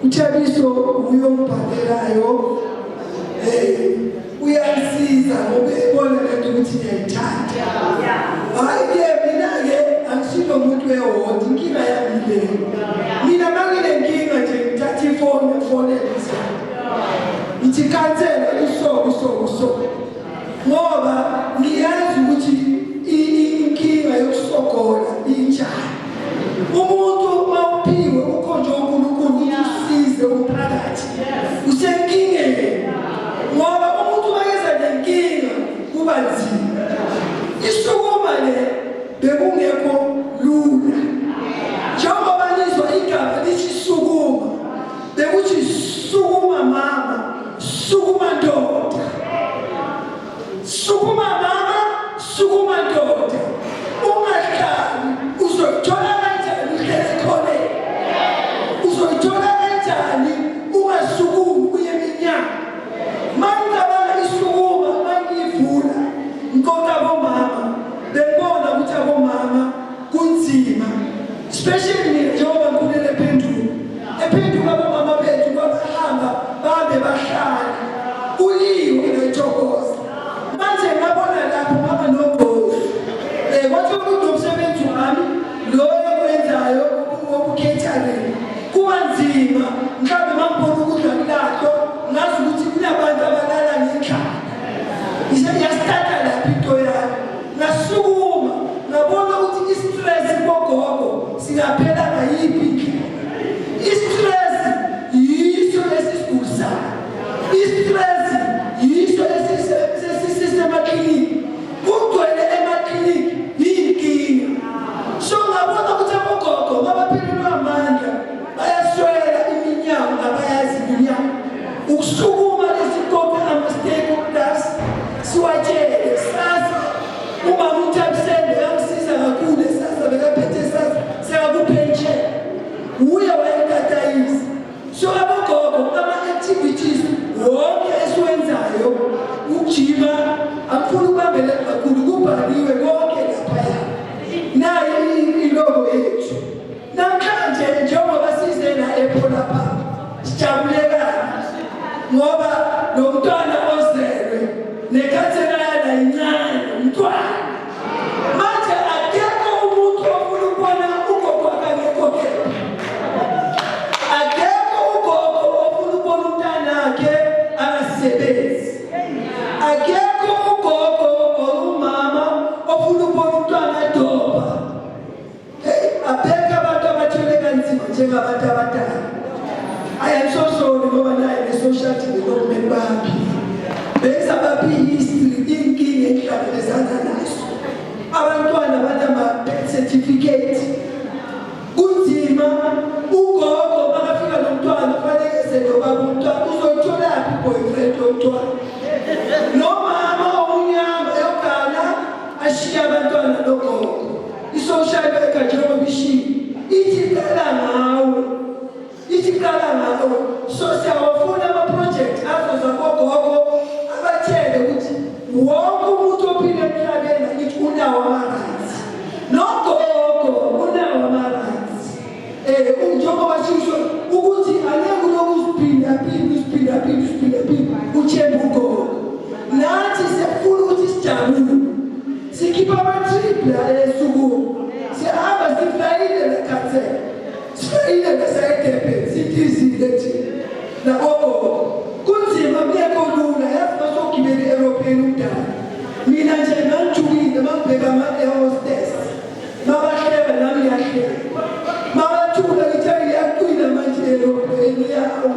Uthabiso uyombhalelayo uyasiza ngoba ebona lento ukuthi ngiyayithanda. Hayi mina ke angisilo umuntu wewodi inkinga yami le. Mina mangile inkinga nje ngithatha ifone elisa. Ithi cancel uso. Ngoba ngiyazi ukuthi inkinga yokusogola injani. Umuntu mawuphiwe ukhonjwa uNkulunkulu usize umphakathi usenkingeni ngoba umuntu makeza nenkinga kuba nzima isukuma le bekungekho lula njengoba nizwa igama lithi sukuma bekuthi sukuma mama sukuma ndoda sukuma mama sukuma ndoda ungahlali uzothola uzothola kanjani ungasukumi kuye eminyaka mangicabanga isukuma mangivula nkonke abomama bebona ukuthi abomama kunzima especially njengoba ngikhulele ePhenduka abomama bethu babahamba Usukuma lesikole ama-stakeholders siwatshele sasa uma uMthabisende yamsiza kakhulu sasa bekaphethe sasa sekakuphenshela uye wayetatayisa so abogogo ama-activities wonke esiwenzayo ukujima akufuna ukubambele kakhulu kubhaliwe konke laphaya nayo ilogo yethu namhlanje njengoba size na-Ephola Park sijabulekana ngoba lo mntwana ozelwe nekhansela yana incane umntwana manje akekho umuntu ofuna ukubona ugogo akangekho kepha akekho ugogo ofuna ukubona umntanakhe angasebenzi akekho ugogo or umama ofuna ukubona umntwana adoba abheke abantu abathwele kanzima njengabantu abadala I am so sorry ngoba naye ne-social development baphi besabaphi history inkinga enhlangabezana naso abantwana banama-birth certificate kunzima ugogo makafika lo mntwana kufanele selobaba umntwana uzoyitholaphi i-boyfriend yomntwana nomama omnyama yogana ashiye abantwana nogogo i-social worker njengoba ishile ithi qala ngawe so siyawafuna ama-project azozabogogo abatshele ukuthi wonke umuntu ophile emhlabeni angithi unawo ama-rights nogogo unawo ama-rights njengoba shisho ukuthi angeke uloku usiphindaphinde utshembe ugogo nathi siyafuna ukuthi sijabule sikhipha ama-trip la esukumu sihamba siflayile nekhansela sifayile ngasayidebhe sithizile thina nabogogo kunzima kuyekho lula yazi masogibela e-Europeni umdala mina nje ngangijulile mangibheka ama-air hostess mabahleba nami yahleba mabathula ngithi ngiyaqina manje e-Europeni yawo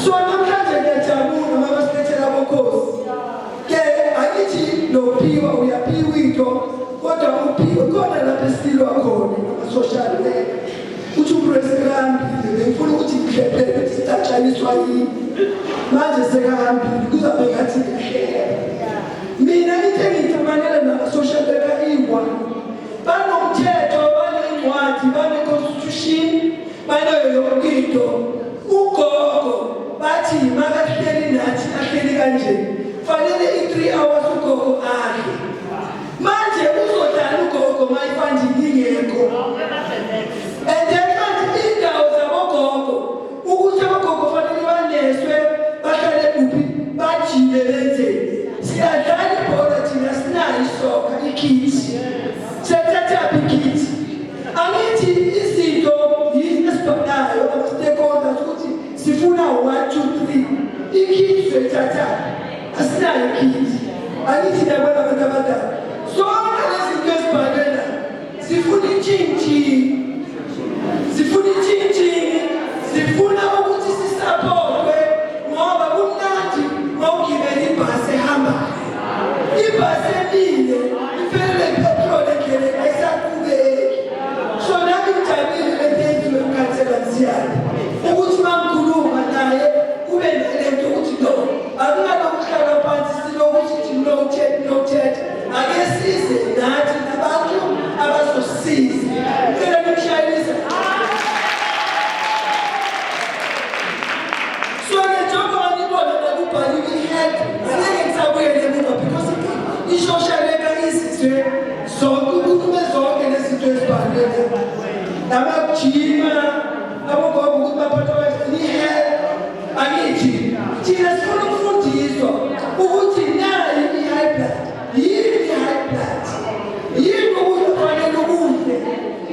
so namhlanje ngiyajabula mabasilethela abokhozi ke angithi nophiwa uyaphiwa into kodwa uphiwe khona lapho esilwa khona ama-social worker uthi upresidenti bengifuna ukuthi ngihlephele ukuthi sitatshaniswa yini manje sekahambile kuzabe ngathi ngiyahlela mina into engiyithamanele nama-social worker iyi-one banomthetho baney'ncwadi bane-constitution banayo yonke into ugogo bathi makahleli nathi ahleli kanje fanele i-3 hours ugogo adle manje uzodala ugogo mayifanje ngingekho and then manje indawo zabogogo ukuthi abogogo fanele baneswe bahlale kuphi bajile benzeni siyadlala ibhola thina sinayo isoka ikhithi sethathaphi ikhithi angithi izinto yini esibhanayo ama-stakeholders ukuthi sifuna 1, 2, 3 ikhithi sethathaphi asinayo ikhithi angithi nabona abantu abadala zonke lezinto ezibhalena sifuna intshintshini sifuna ukuthi sisaphotwe ngoba kumnandi mawugibela ibhasi ehambayo ibhasi elile ifelele ipetrol endleleni ayisaqhubeki so nami ngijabulile lentenziwe emkhansela Mziyane ukuthi mangikhuluma naye kube nalento ukuthi no akunalokuhlala phansi silokuthi sithi no-chat ake size nathi nabantu abazosisiza ngicela nimshayelise so njengoba ngibona nakubhaliwe i-health angeke ngisabuyele emuva because i-social worker izizwe zonke ukukhulume zonke lezinto ezibhaliwe namajima abogogo ukuthi baphathwa kahle i-health angithi thina sifuna ukufundiswa ukuthi nayo i-high blood yini i-high blood yini ukuthi kufanele ukudle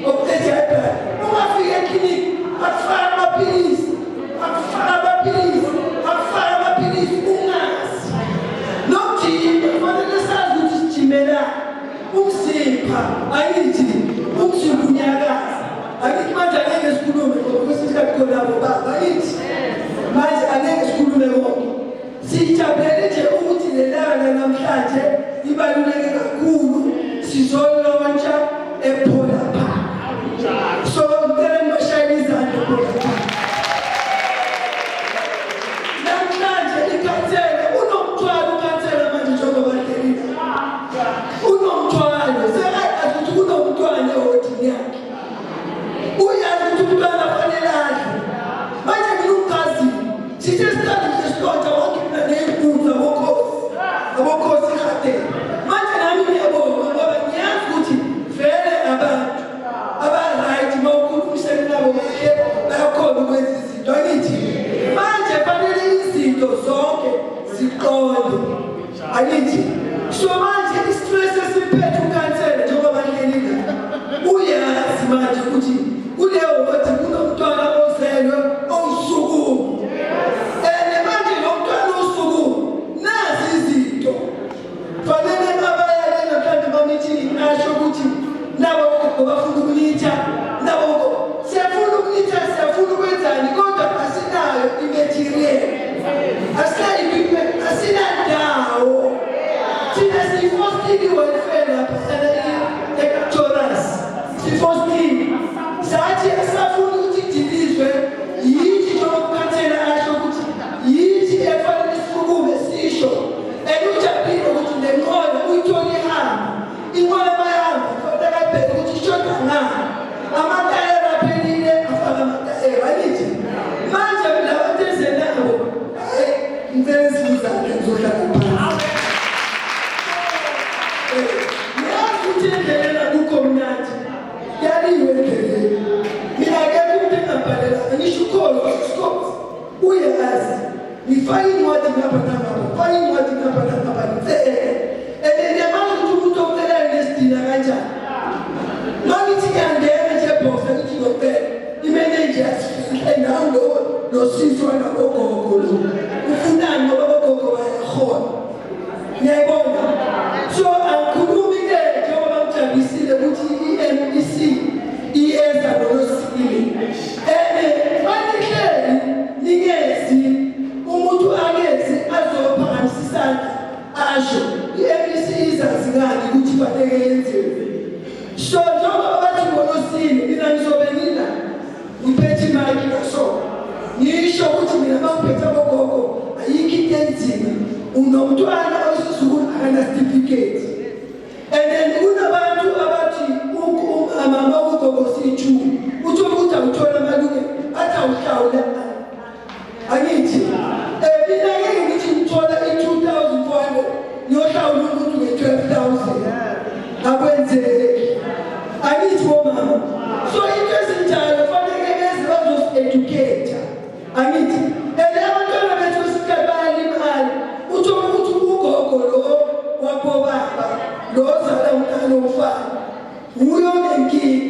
okuphethe i-high blood ungafika eklinikhi akufaka amaphilisi ungazi nokujima kufanele sazi ukuthi sijimela umsipha angithi umzimba unyakaza angithi manje angeke sikhulume ngoba kwesikhathi khonabo baba angithi manje angeke sikhulume konke sijabulele nje ukuthi le langa namhlanje ibaluleke kakhulu sizolontsha ePhola Park so ngicela ngibashayele izandla ePhola Park namhlanje isesithathu sesilonda wangena ney'nkundla abokhosi kade. Manje nami ngiyabonga ngoba ngiyazi ukuthi vele abantu aba-right uma ukhulumisene nabo bayakhona ukwenza izinto. Angithi manje fanele izinto zonke ziqonde. Angithi so manje i-stress esiphethe ukhansela njengoba ngihlelile uyazi manje ukuthi kuleyo wathi kunomntwana ozelwe owusukumu. Manje lo mntwana osukumu nazi izinto fanele abayale namhlanje bamithini asho ukuthi nabo bafuna ukulitha nabo siyafuna ukulitha siyafuna ukwenzani kodwa asinayo i-material asinayo equipment asinandawo thina siyifostile i-welfare lapha e-Jonas siyifostile sathi asafuna ukuthi idilizwe yithi njengoba ukhansela asho ukuthi yithi efanele sisukume sisho ujabulile ukuthi nenqola uyithole ihamba inqola bayahamba kufanele abheke ukuthi ishoda ngani amatayela aphelile afaka amatayela. Angithi manje laba bantu ezenabo ngicela sizuzane ngizohlala phansi ngiyazi ukuthi endlelela kukho mnandi yaliwe endleleni mina kephi umuntu engabhalelanga ngisho ukholo scope uyazi ngifake incwadi ngapha nangapha ngifake incwadi ngapha nangapha ngiyamazi ukuthi umuntu okucelayo nesidina kanjani mangithi ngiyangena nje bosa ngithi ngiyocela imeneja yasifika nawo losizo nabogogo lo ufunani ngoba abogogo bayakhona ngiyayibona. So angikhulumi-ke njengoba ngijabisile ukuthi i-MEC iyeza nolosibili fanihleli ningezi umuntu angezi azophakamisa isandla asho i-MEC izazi ngani ukuthi faneke yenziwe. So njengoba bathi ngolosini mina ngizobe ngina ngiphethe imali ngaso ngisho ukuthi mina bangiphethe abogogo ayikho into enzima unomntwana osizukulu akana-certificate and then kunabantu abathi umama ugogo siyi-2 uthole ukuthi awuthola amalungelo athi awuhlawula. Angithi mina ngeke ngithi ngithola i-2,400 ngiyohlawula umuntu nge-12,000 akwenzeki. Angithi bomama so into ezinjalo fanele beze bazosi-educate. Angithi abantwana bethu esikhathi bayalimali uthole ukuthi ugogo lo wabobaba lo ozala umntana omfana uyo nenkinga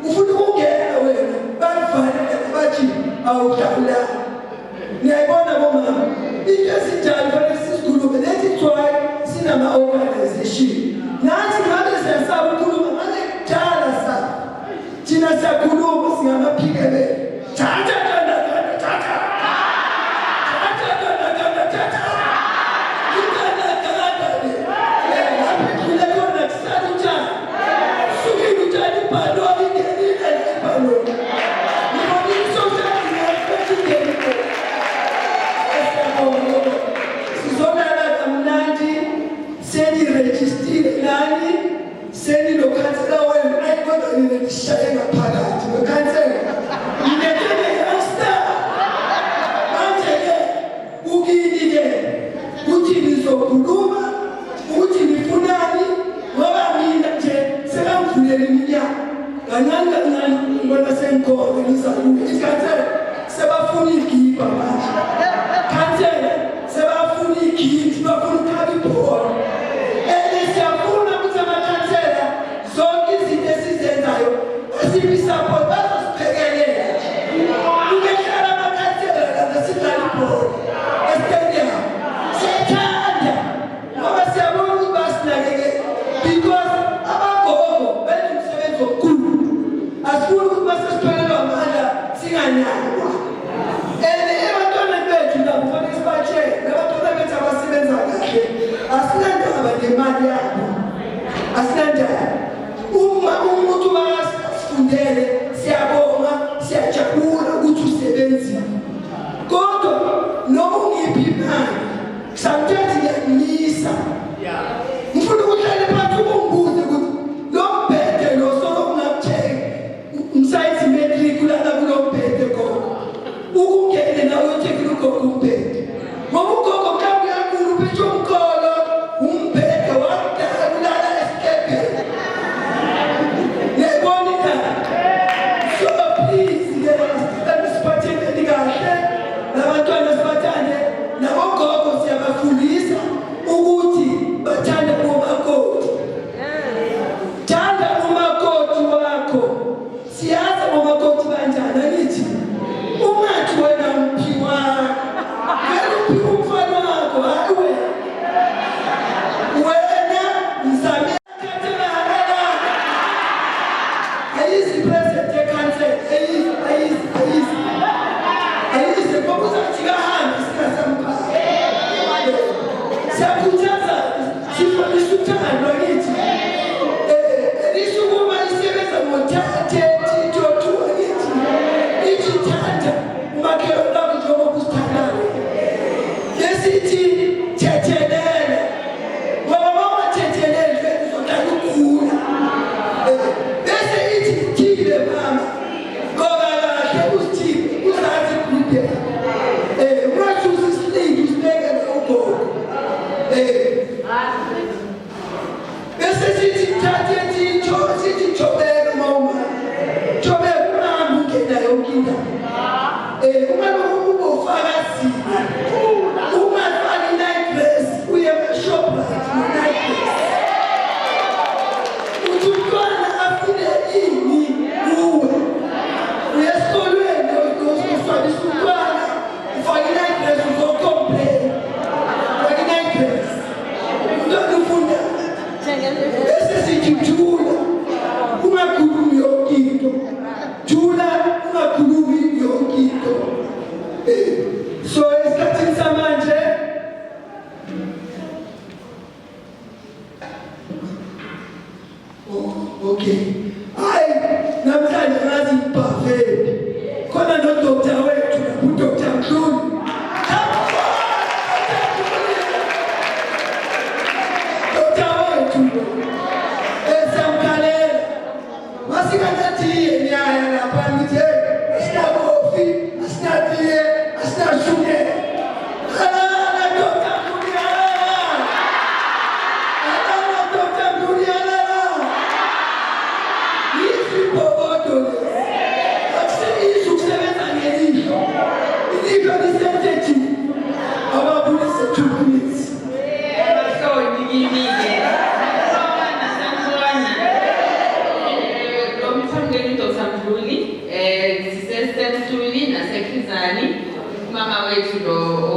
ufuna ukungena wena bakuvalele bathi awuhlawulanga. Ngiyayibona bomama into ezinjalo fanele sizikhulume lethi why sinama-organization nathi ngabe siyasaba ukukhuluma ngale kudala sa thina siyakhuluma singamaphikebele shaye ngaphakathi ngekhansela ngiyethele youngster manje-ke ukini-ke uthi nizokhuluma ukuthi nifunani ngoba mina nje sekangivulela iminyaka kancane kancane ngibona sengikhona ngizaluke ikhansela sebafuna igiba manje khansela sebafuna igidi bafuna ukhaba ibhola siyafuna ukuthi amakhansela zonke izinto esizenzayo asibisapho bazosiphekelela ungehlala amakhansela lana sidlala ibhola estadium siyathanda ngoba siyabona ukuthi basinakekela because abagogo benza umsebenzi omkhulu asifuni ukuthi basesiphelelwa amandla singanakwa ebantwana bethu labo fanele sibatshele nabantwana bethu abasebenza kahle asinandaba nemali yabo asinandaba uma umuntu basifundele siyabonga siyajabula ukuthi usebenzile kodwa noma ungiphi imali sometimes ngiyakumisa ngifuna ukuhlale phansi umbuze ukuthi lo mbhede lo solo ungakuthenga umsayizi metric ulana kulo mbhede khona ukungene nawe uthekile ugogo umbhede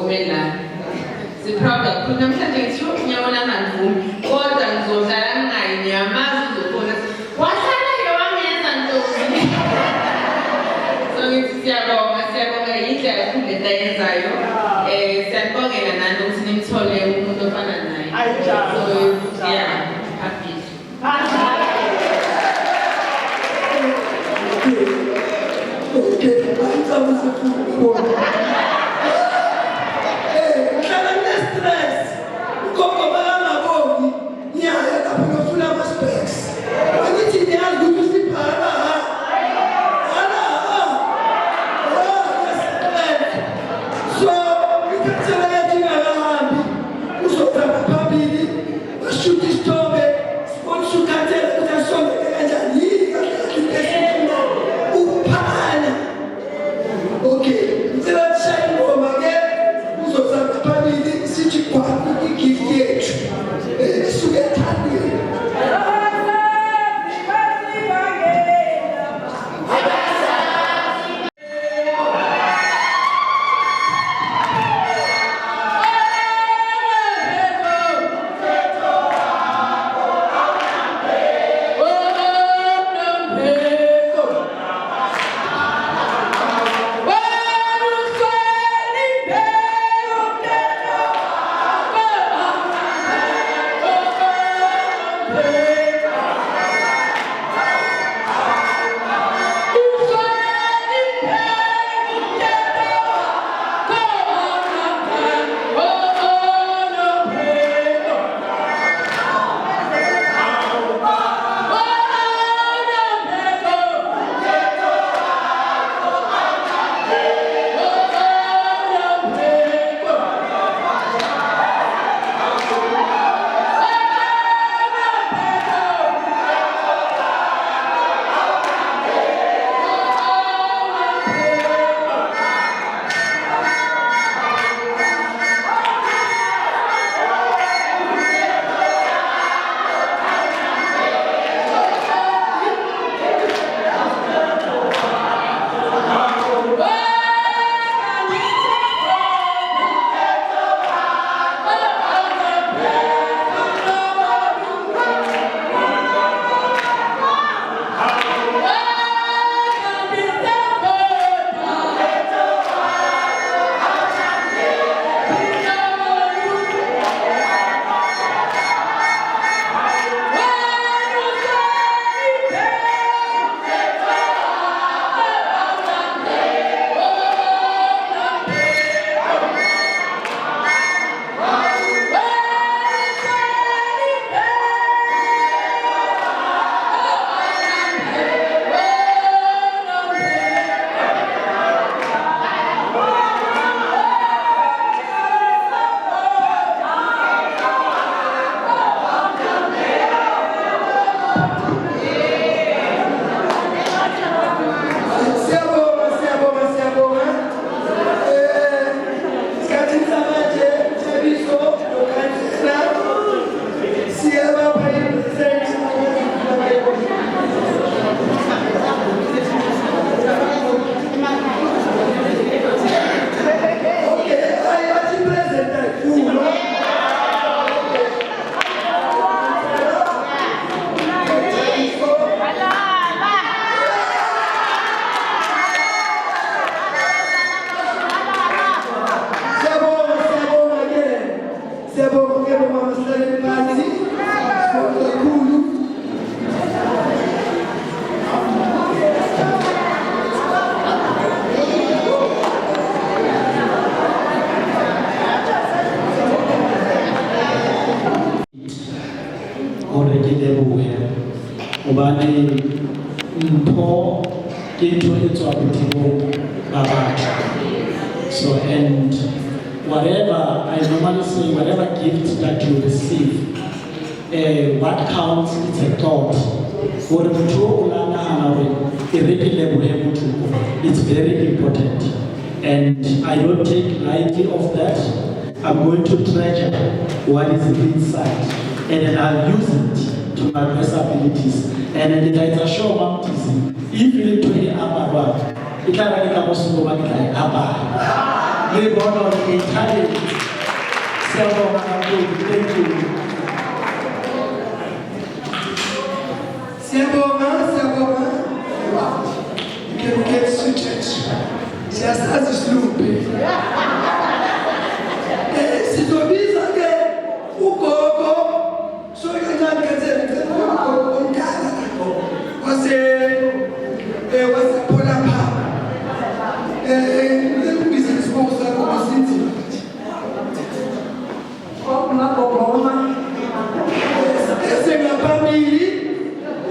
wena. Siproud kakhulu namhlanje ngisho ngiyabona ngivumi kodwa ngizohlala ngayi ngiyamazi uzobona wasala ke wangenza ntombi. So ngithi siyabonga indlela kakhulu lento ayenzayo. Siyabongela nani ukuthi nimthole umuntu ofana naye. So yeah, happy. So, and whatever, I normally say, whatever gift that you receive, what counts is a thought. It's very important. And I don't take lightly of that. I'm going to treasure what is inside. And then I'll use it to my best abilities. And then there is a show baptism. If you need to hear about it can be a ngibona nge-talent. Siyabonga kakhulu. Thank you. Siyabonga. You can get suited. Siyasazi isilumbi. Sizobiza ke ugogo so kancane kancane omdala wase phola phapa. Ngibiza isibongo sakho masinzima. Ngoma. Esengaphambili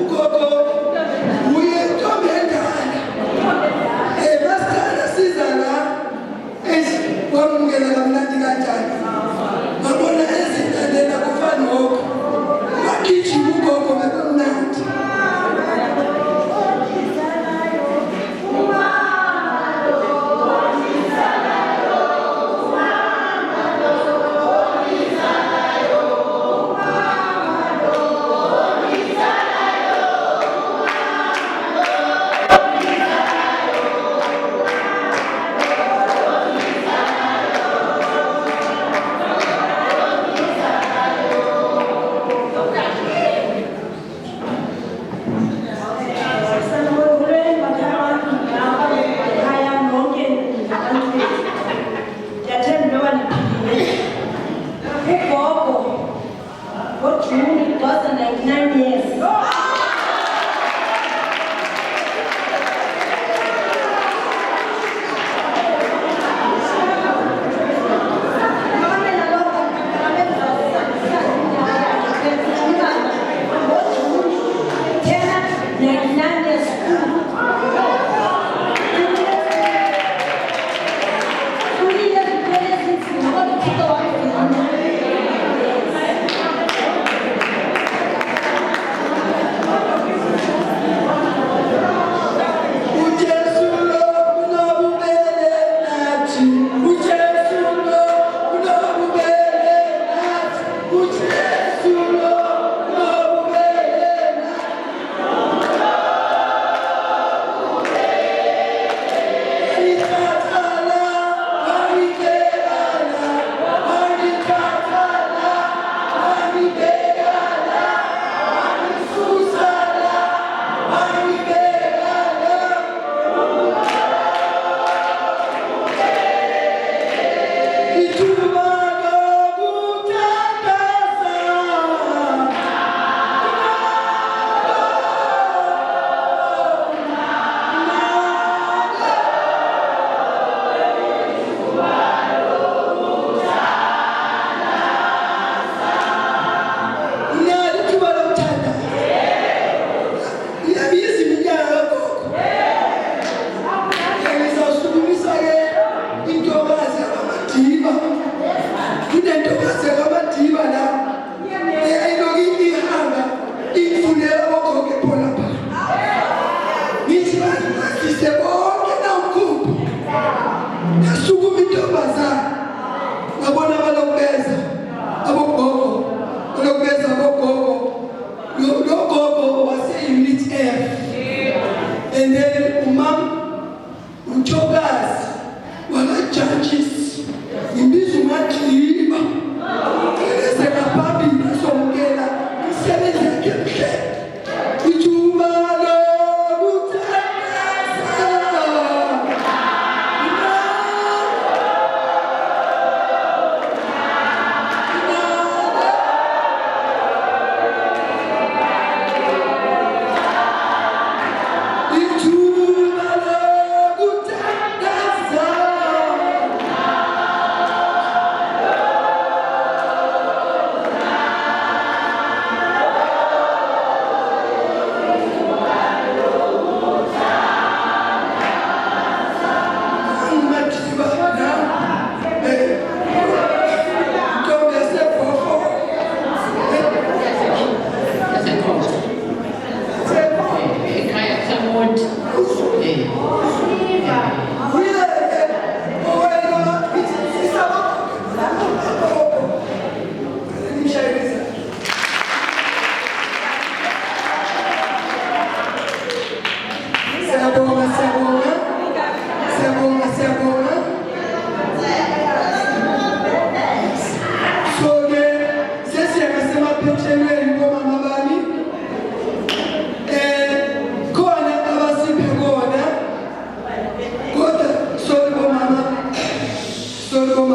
ugogo uye ntombi endala. Masithanda siza la kwamukela kamnandi kanjani. Ngabona ezintandela kufana ngoko. Bagijima ugogo bekumnandi.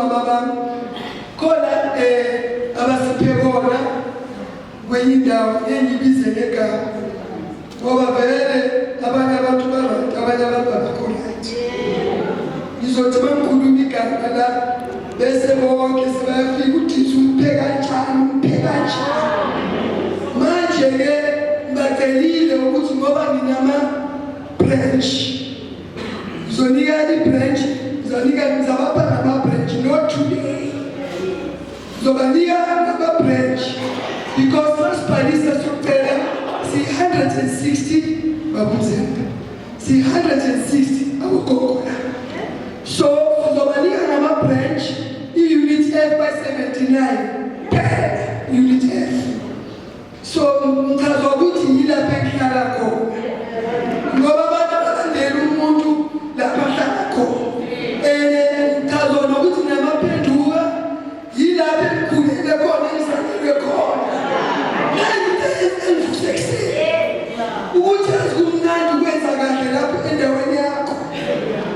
mama bami khona abasiphekona kwenye indawo engibize ngegama ngoba vele abanye abantu ba-right abanye abantu abakho right ngizothi bangikhuluma igama la bese bonke sebayafika ukuthi umpheka kanjani manje-ke ngibacelile ukuthi ngoba nginama-branch ngizonika i-branch ngizabapha nama-branch not today ngizobanika nama-branch because sasibhalisa sokuphela si-160 babuzembe si-160 abogogo la so ngizobanika nama-branch i-unit F by 79 phela unit F so ngichazwa ukuthi yilapho engihlala khona ngoba abantu abalandela umuntu lapho ahlala khona ngichazwa nokuthi namaphenduka yilapho engikhulele khona engizalelwe khona ukuthi yazi kumnandi ukwenza kahle lapho endaweni yakho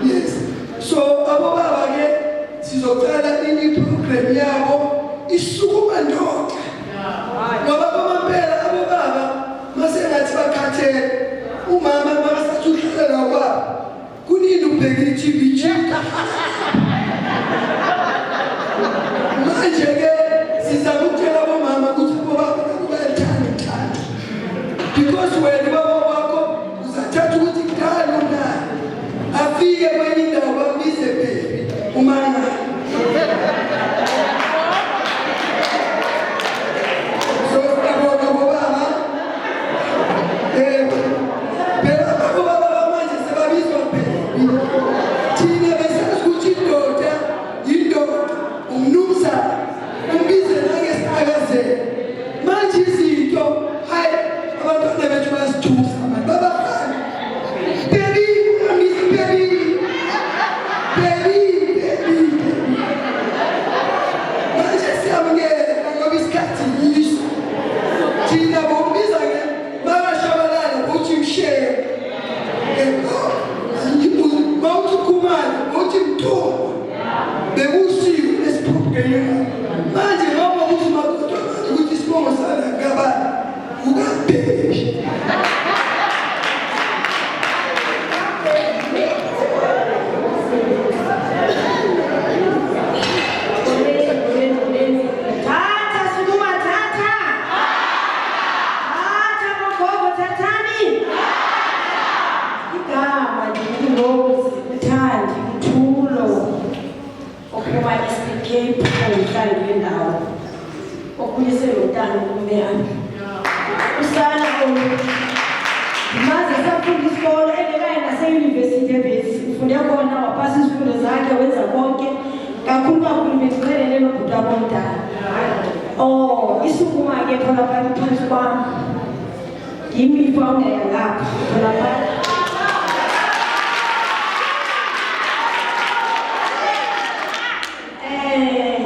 yes so abobaba-ke sizocala i-program yabo isukuma ndoda ngoba kwamampela abobaba masengathi bakhathele umama makasathi uhlalela kwabo kunini ubhekile i-TV manje-ke sizama ukutshela abomama ukuthi abobaba nabo bayathanda uthando because wena baba wakho uzathatha ukuthi kudala unani afike kwenye indawo bambize baby umangala so abona bobaba phela abobaba bamanje sebabizwa baby thina besazi ukuthi indoda yindoda umnumzana umbize nangesakazela manje izinto hayi abantwana bethu bayasithusa abantu babafana baby ambize baby manje siyamukela ngoba isikhathi yiso thina bombiza-ke bakashabalala bokuthi mshere mawuthi ukhumane mawuthi mthuma bekusiwe lesiphubukelela manje ngoba ukuthi makodwa manje ukuthi isibongo sala ngabani ukabhebi isukuma-ke khona phakathi phansi kwami yimi ifounder yalapha khona phakathi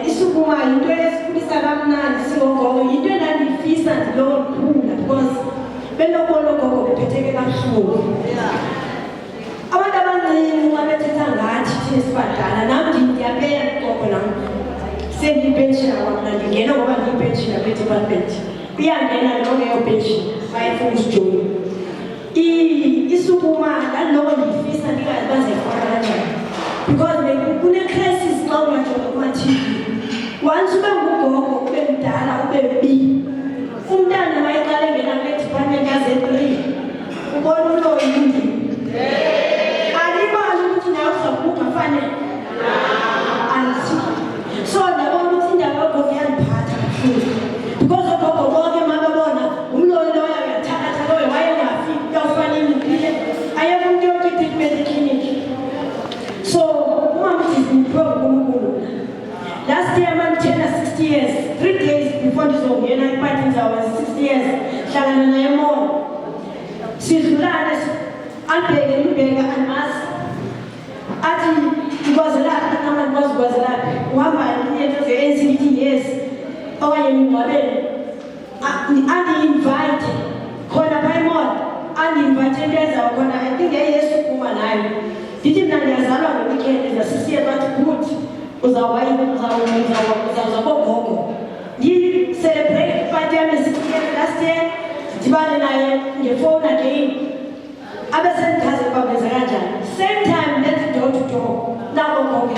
isukuma yinto esikhulisa kamnandi singogogo yinto endandiyifisa ndilokhula because belobona ogogo bephetheke kabuhlungu abantu abancinci nxa bethetha ngathi thina sibadala nam ndiyabela gogo nam sengiyipenshina kwamna ndingena ngoba ndiyipenshina kwi-department iyangena longeyo penshina bayefuna usijoyina isukuma ndandiloko ndiyifisa ndingazi bazayifaka kanjani because kune-crisis xa ungajonga kuma-TV once ube ngugogo ube mdala ube bi umntana mayeqala engena kule department yaze-3 ubona uloyindi alibali ukuthi nawe uzakubuka fanele so ndabona ukuthi indaba yogogo iyandiphatha kakhulu because ogogo bonke mababona umloli loyo uyathalatha loyo wayengafiki uyawufana imipile ayekho umuntu yonke i-treatment eklinikhi so umama uthi zimphiwe ngunkulunkulu last year mandithena 60 years 3 days before ndizongena iphathini zawo 60 years hlangana naye mona sidlulane albheke imbheka andimazi athi ngikwazelaphi nama ndikwazi ukwazelaphi uhamba into ze-NCT yes okanye mingcwabeni andi-invite khona phayimona andi-invite into ezawo khona I think yayiyesukuma nayo ndithi mna ndiyazalwa nge-weekend za-60 years bathi good uzawagogo. You celebrate party last year, Jibani and your phone again. Other same time, same time, let's door to door. Now go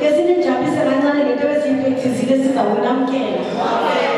Yes, in Japan, I'm